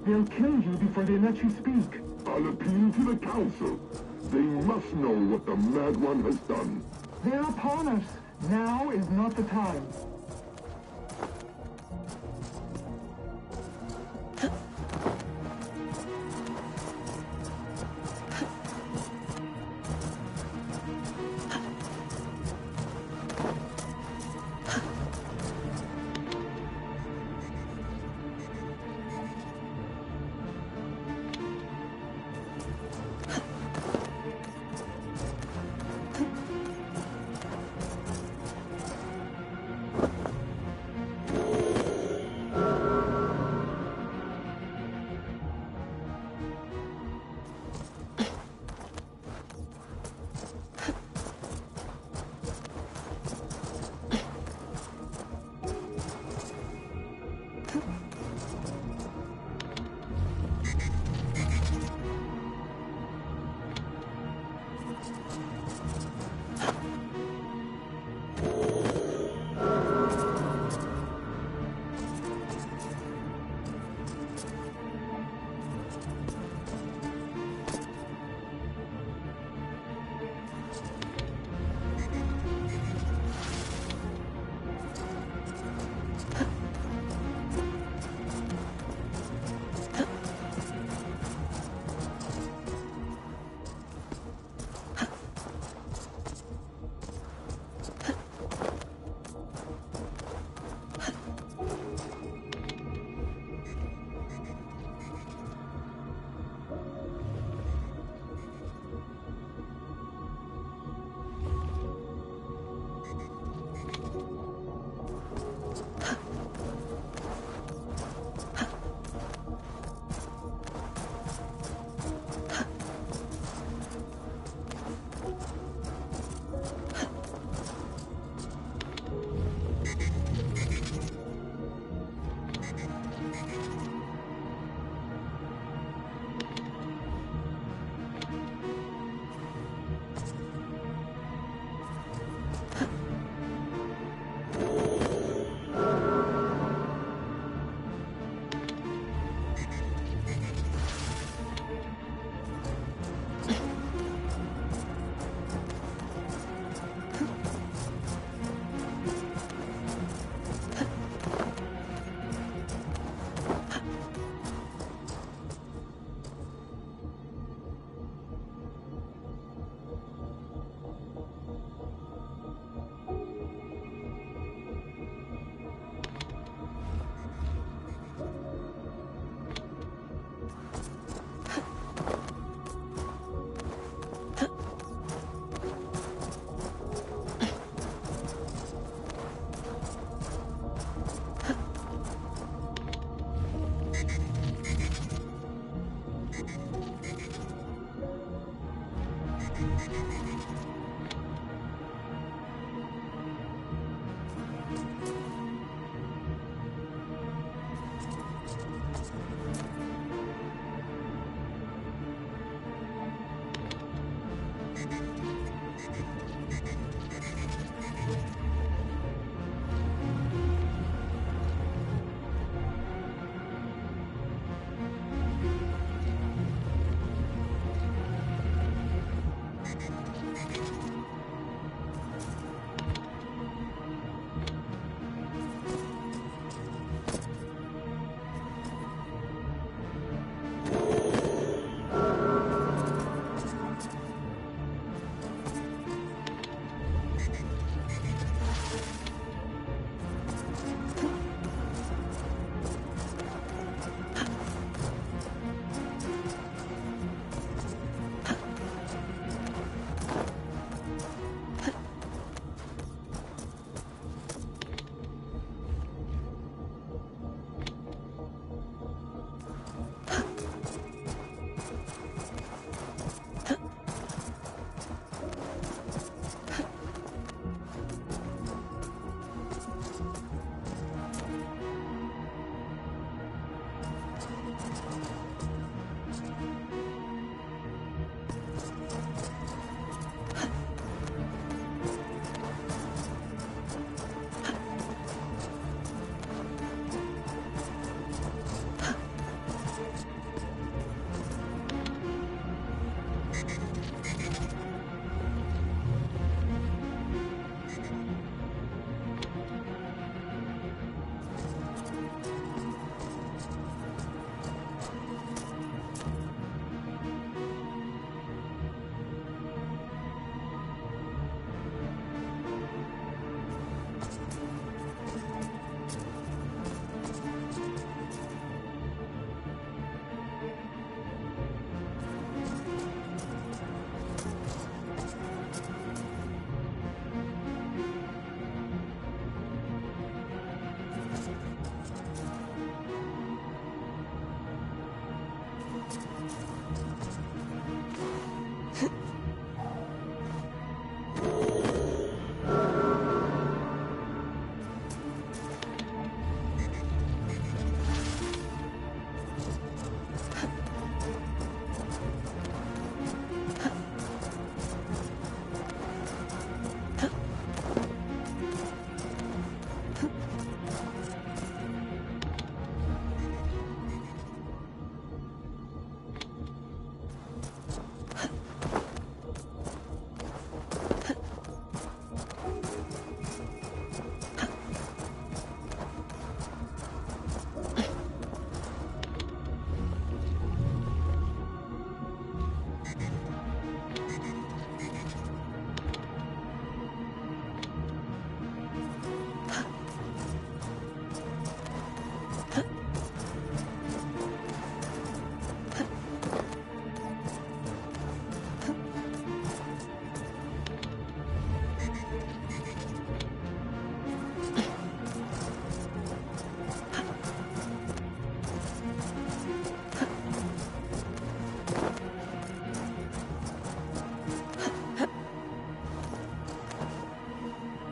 They'll kill you before they let you speak.
I'll appeal to the council. They must know what the Mad One has done.
They're upon us. Now is not the time.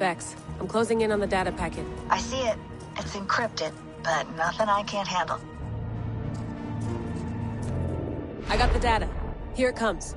Vex, I'm closing in on the data packet.
I see it. It's encrypted, but nothing I can't handle.
I got the data. Here it comes.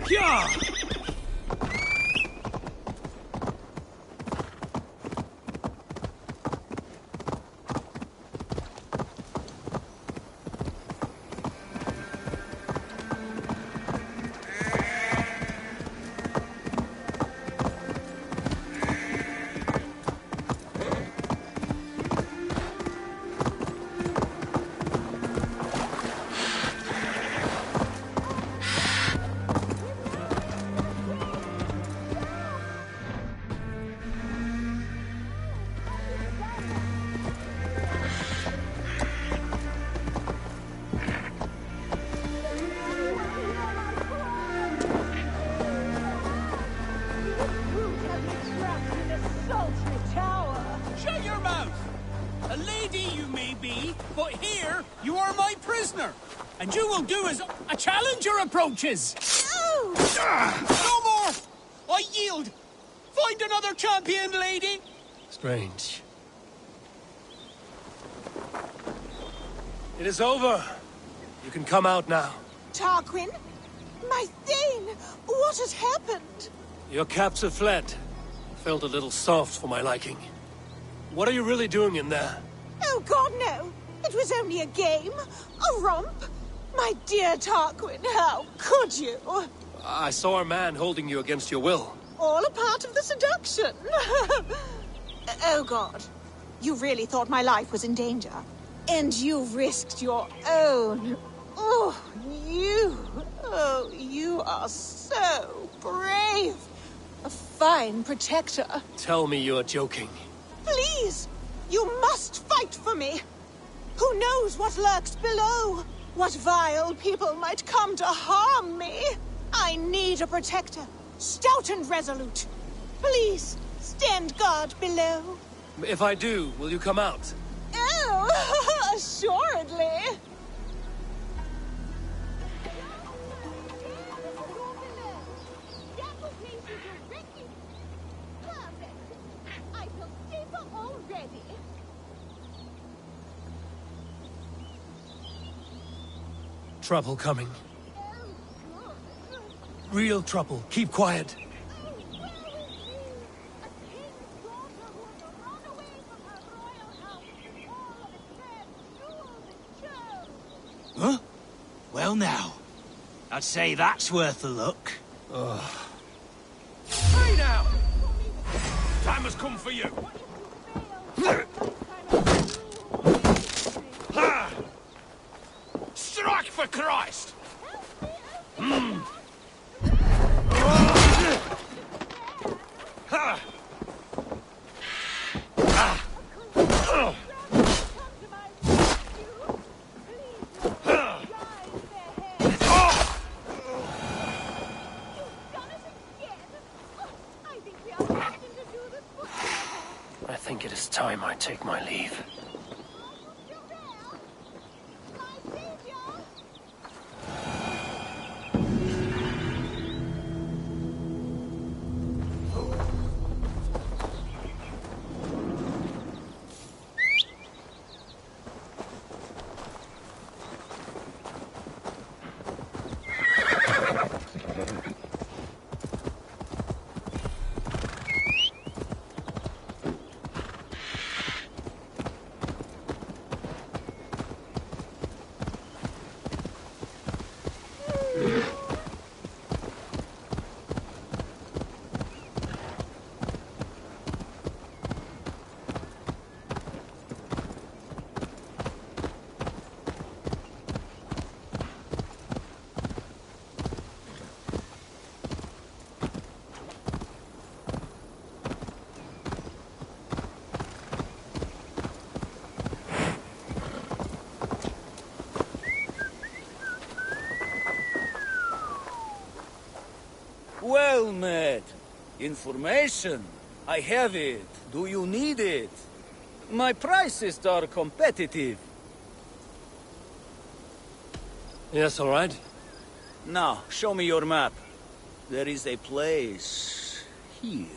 Yeah!
Shut your mouth! A lady you may be, but here you are my prisoner. And you will do as a challenger approaches. No more! I yield! Find another champion, lady!
Strange. It is over. You can come out now.
Tarquin? My Thane! What has happened?
Your captor fled. Felt a little soft for my liking. What are you really doing in there?
Oh, God, no. It was only a game. A romp. My dear Tarquin, how could you?
I saw a man holding you against your will.
All a part of the seduction. Oh, God. You really thought my life was in danger. And you risked your own. Oh, you are so brave. A fine protector.
Tell me you are joking.
Please, you must fight for me. Who knows what lurks below? What vile people might come to harm me? I need a protector, stout and resolute. Please, stand guard below.
If I do, will you come out?
Oh, assuredly.
Trouble coming. Real trouble. Keep quiet.
Huh? Well now, I'd say that's worth a look.
Hey now! Time has come for you. Ha! Strike for Christ! Ha!
I think it is time I take my leave.
Well met. Information. I have it. Do you need it? My prices are competitive.
Yes, all right.
Now, show me your map. There is a place here.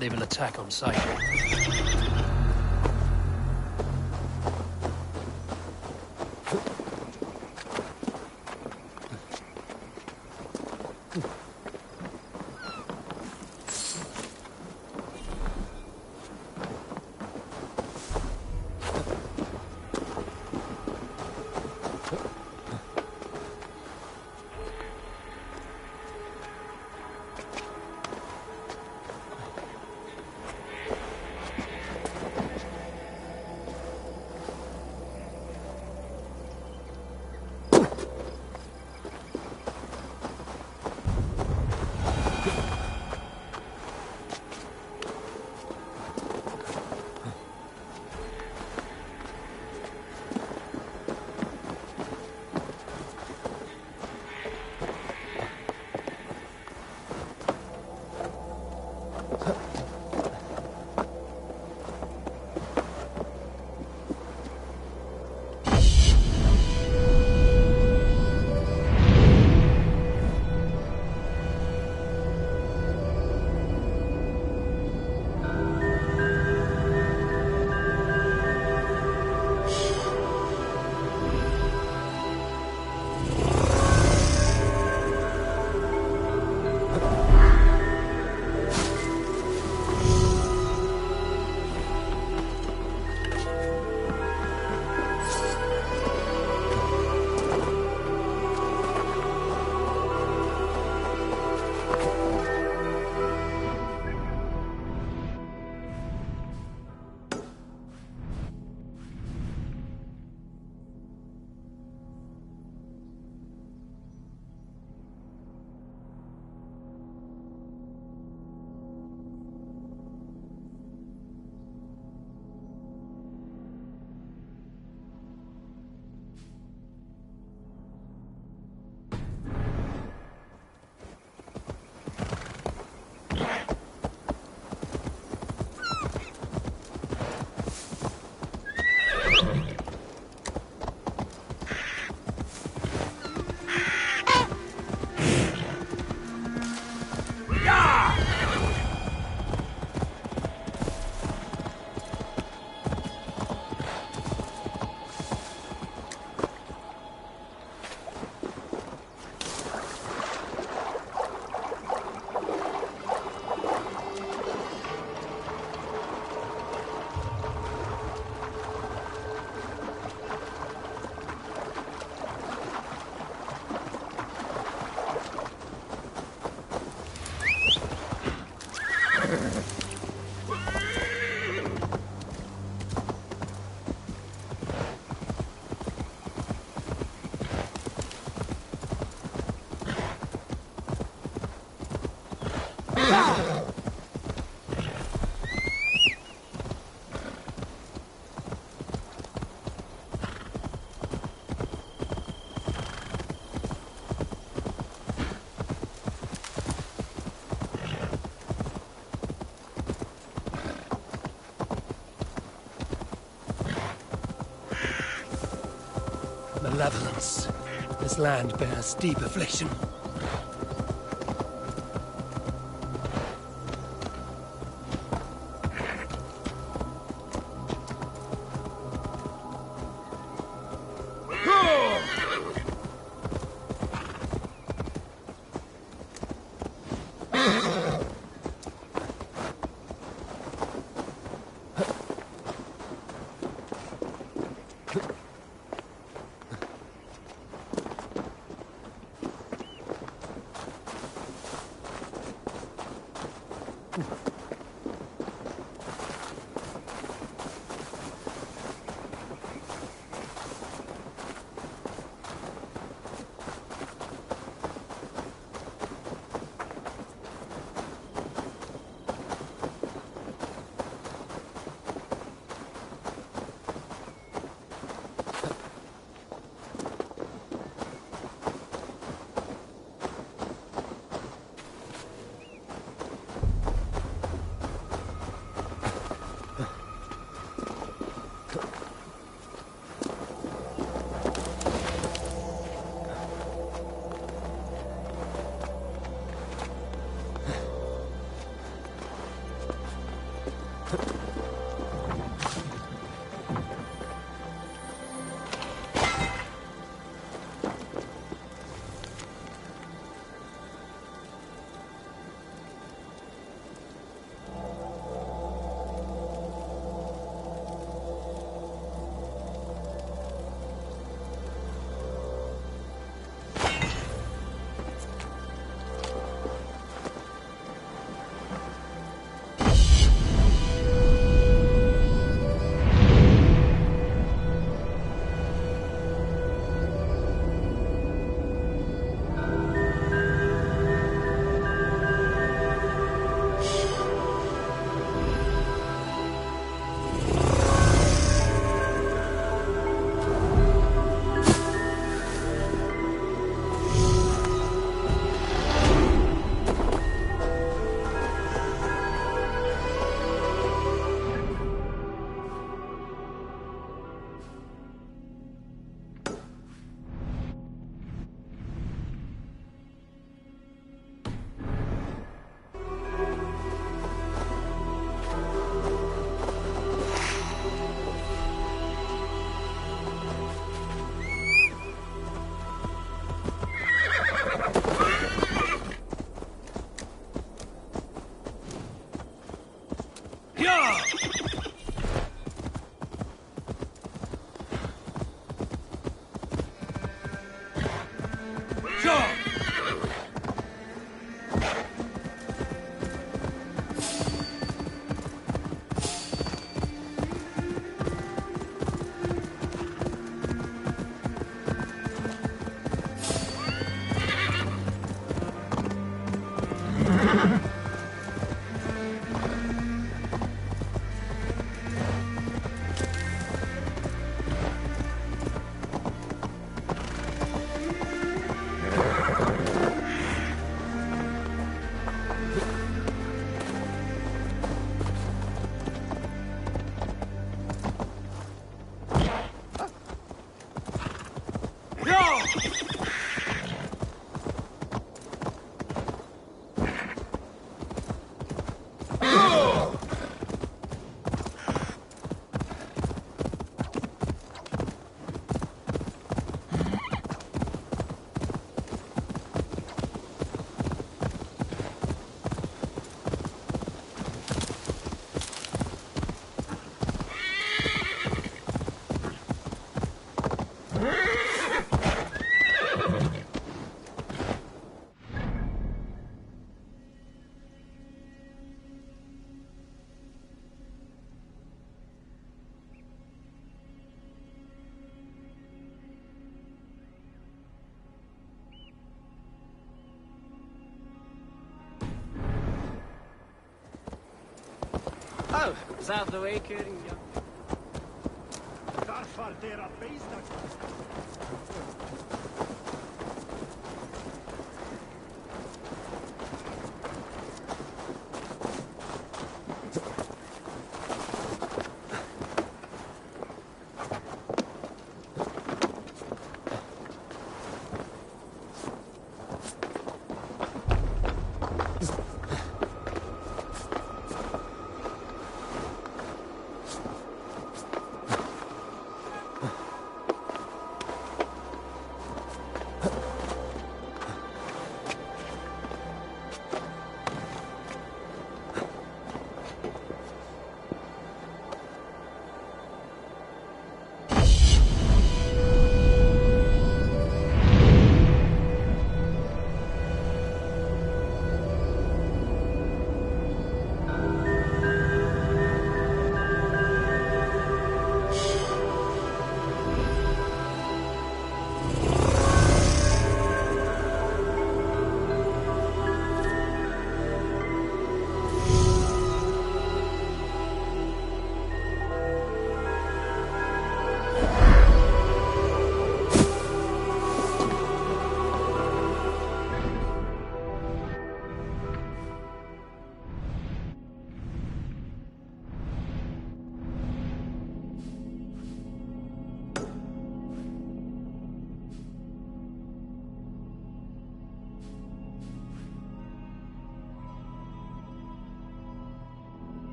They will attack on sight. Malevolence. This land bears deep affliction.
Oh, is that the way, Kieran?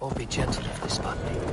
Oh, be gentle if they spot me.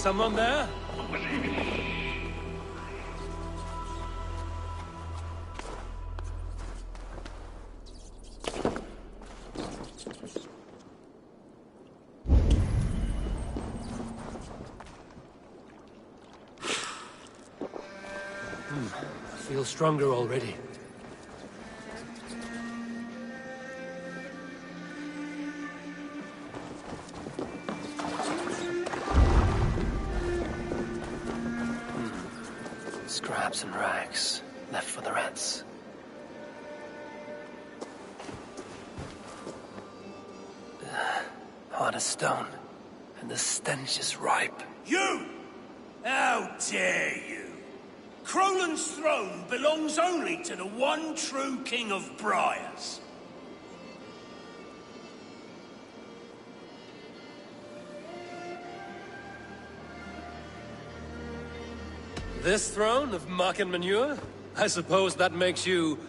Someone there?
I feel stronger already. Scraps and rags, left for the rats. Hard as stone, and the stench is ripe.
You! How dare you! Crolan's throne belongs only to the one true King of Briars.
This throne of muck and manure? I suppose that makes you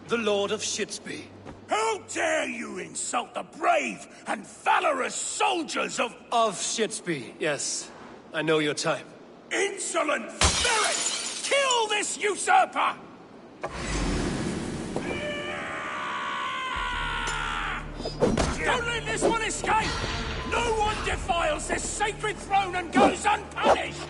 the Lord of Shitsby.
How dare you insult the brave and valorous soldiers of
Shitsby, yes. I know your type.
Insolent spirit! Kill this usurper! Don't let this one escape! No one defiles this sacred throne and goes unpunished!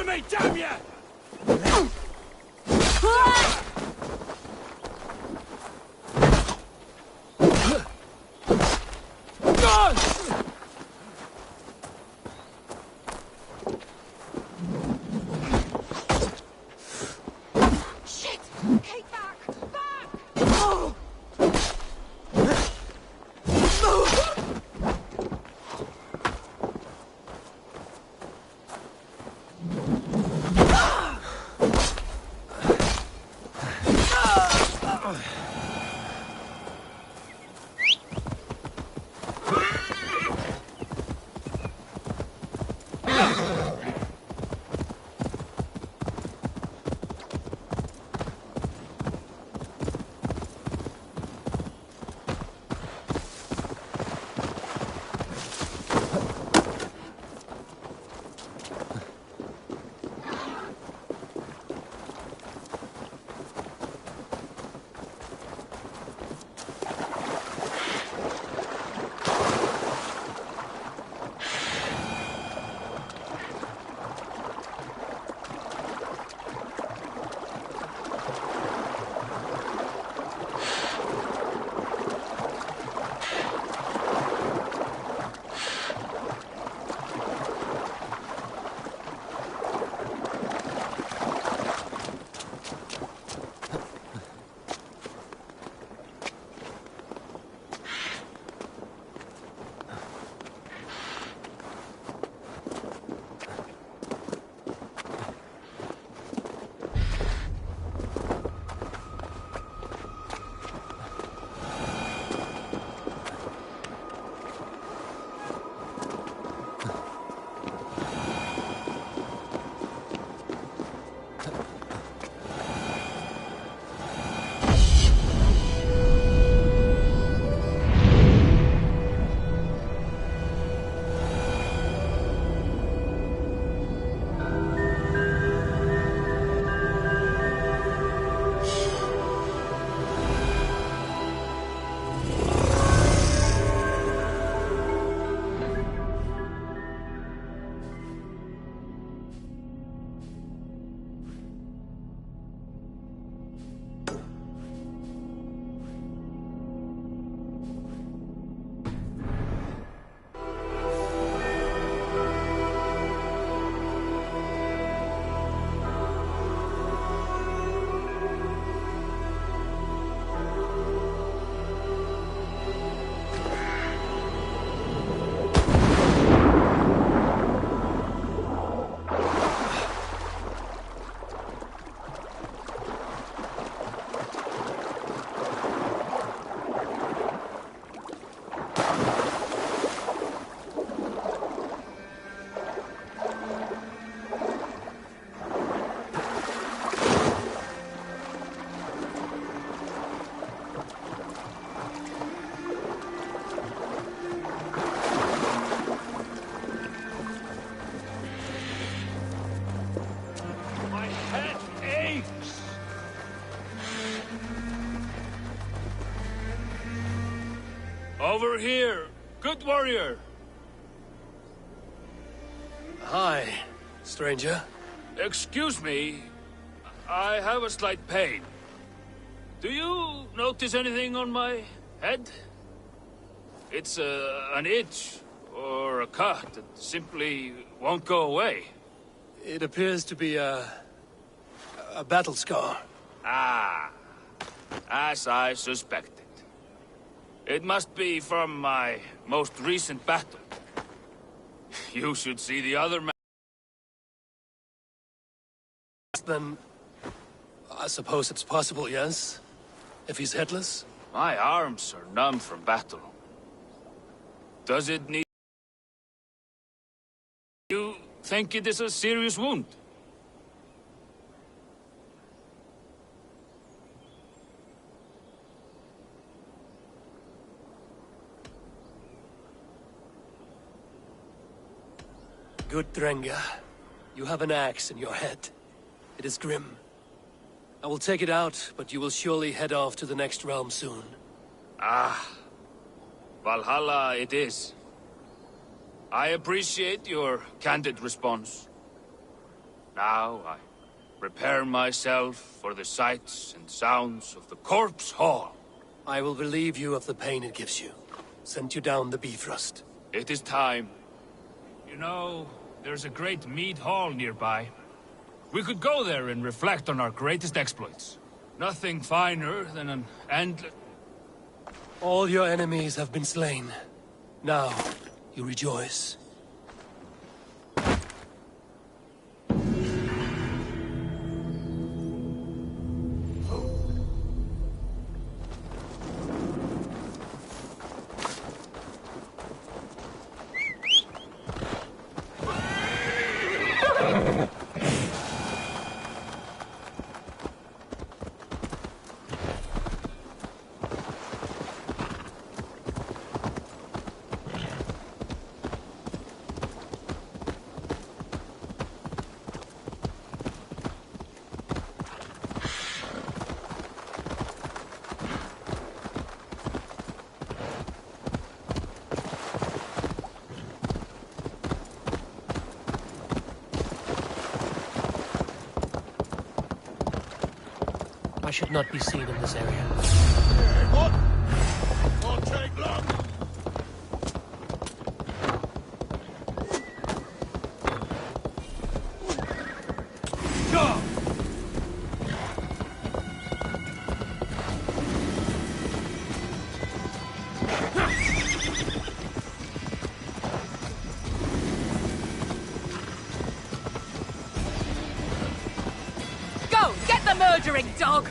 Me, damn ya!
Shit! Kate, back! Back! Oh! Ah!
Over here, good warrior.
Hi, stranger.
Excuse me, I have a slight pain. Do you notice anything on my head? It's an itch or a cut that simply won't go away.
It appears to be a battle scar.
Ah, as I suspected. It must be from my most recent battle. You should see the other man.
Then, I suppose it's possible, yes? If he's headless?
My arms are numb from battle. Does it need... You think it is a serious wound?
Good, Drenga. You have an axe in your head. It is grim. I will take it out, but you will surely head off to the next realm soon.
Ah, Valhalla it is. I appreciate your candid response. Now I prepare myself for the sights and sounds of the Corpse Hall.
I will relieve you of the pain it gives you. Send you down the Bifrost.
It is time. You know, there's a great mead hall nearby. We could go there and reflect on our greatest exploits. Nothing finer than an endless...
All your enemies have been slain. Now, you rejoice. I should not be seen in this area.
What? Won't take long.
Go!
Go! Get the murdering dog!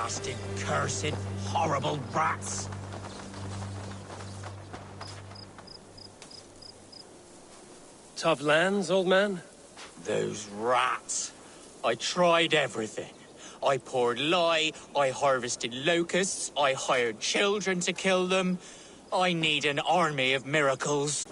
Blasted, cursed, horrible rats!
Tough lands, old man?
Those rats. I tried everything. I poured lye, I harvested locusts, I hired children to kill them. I need an army of miracles.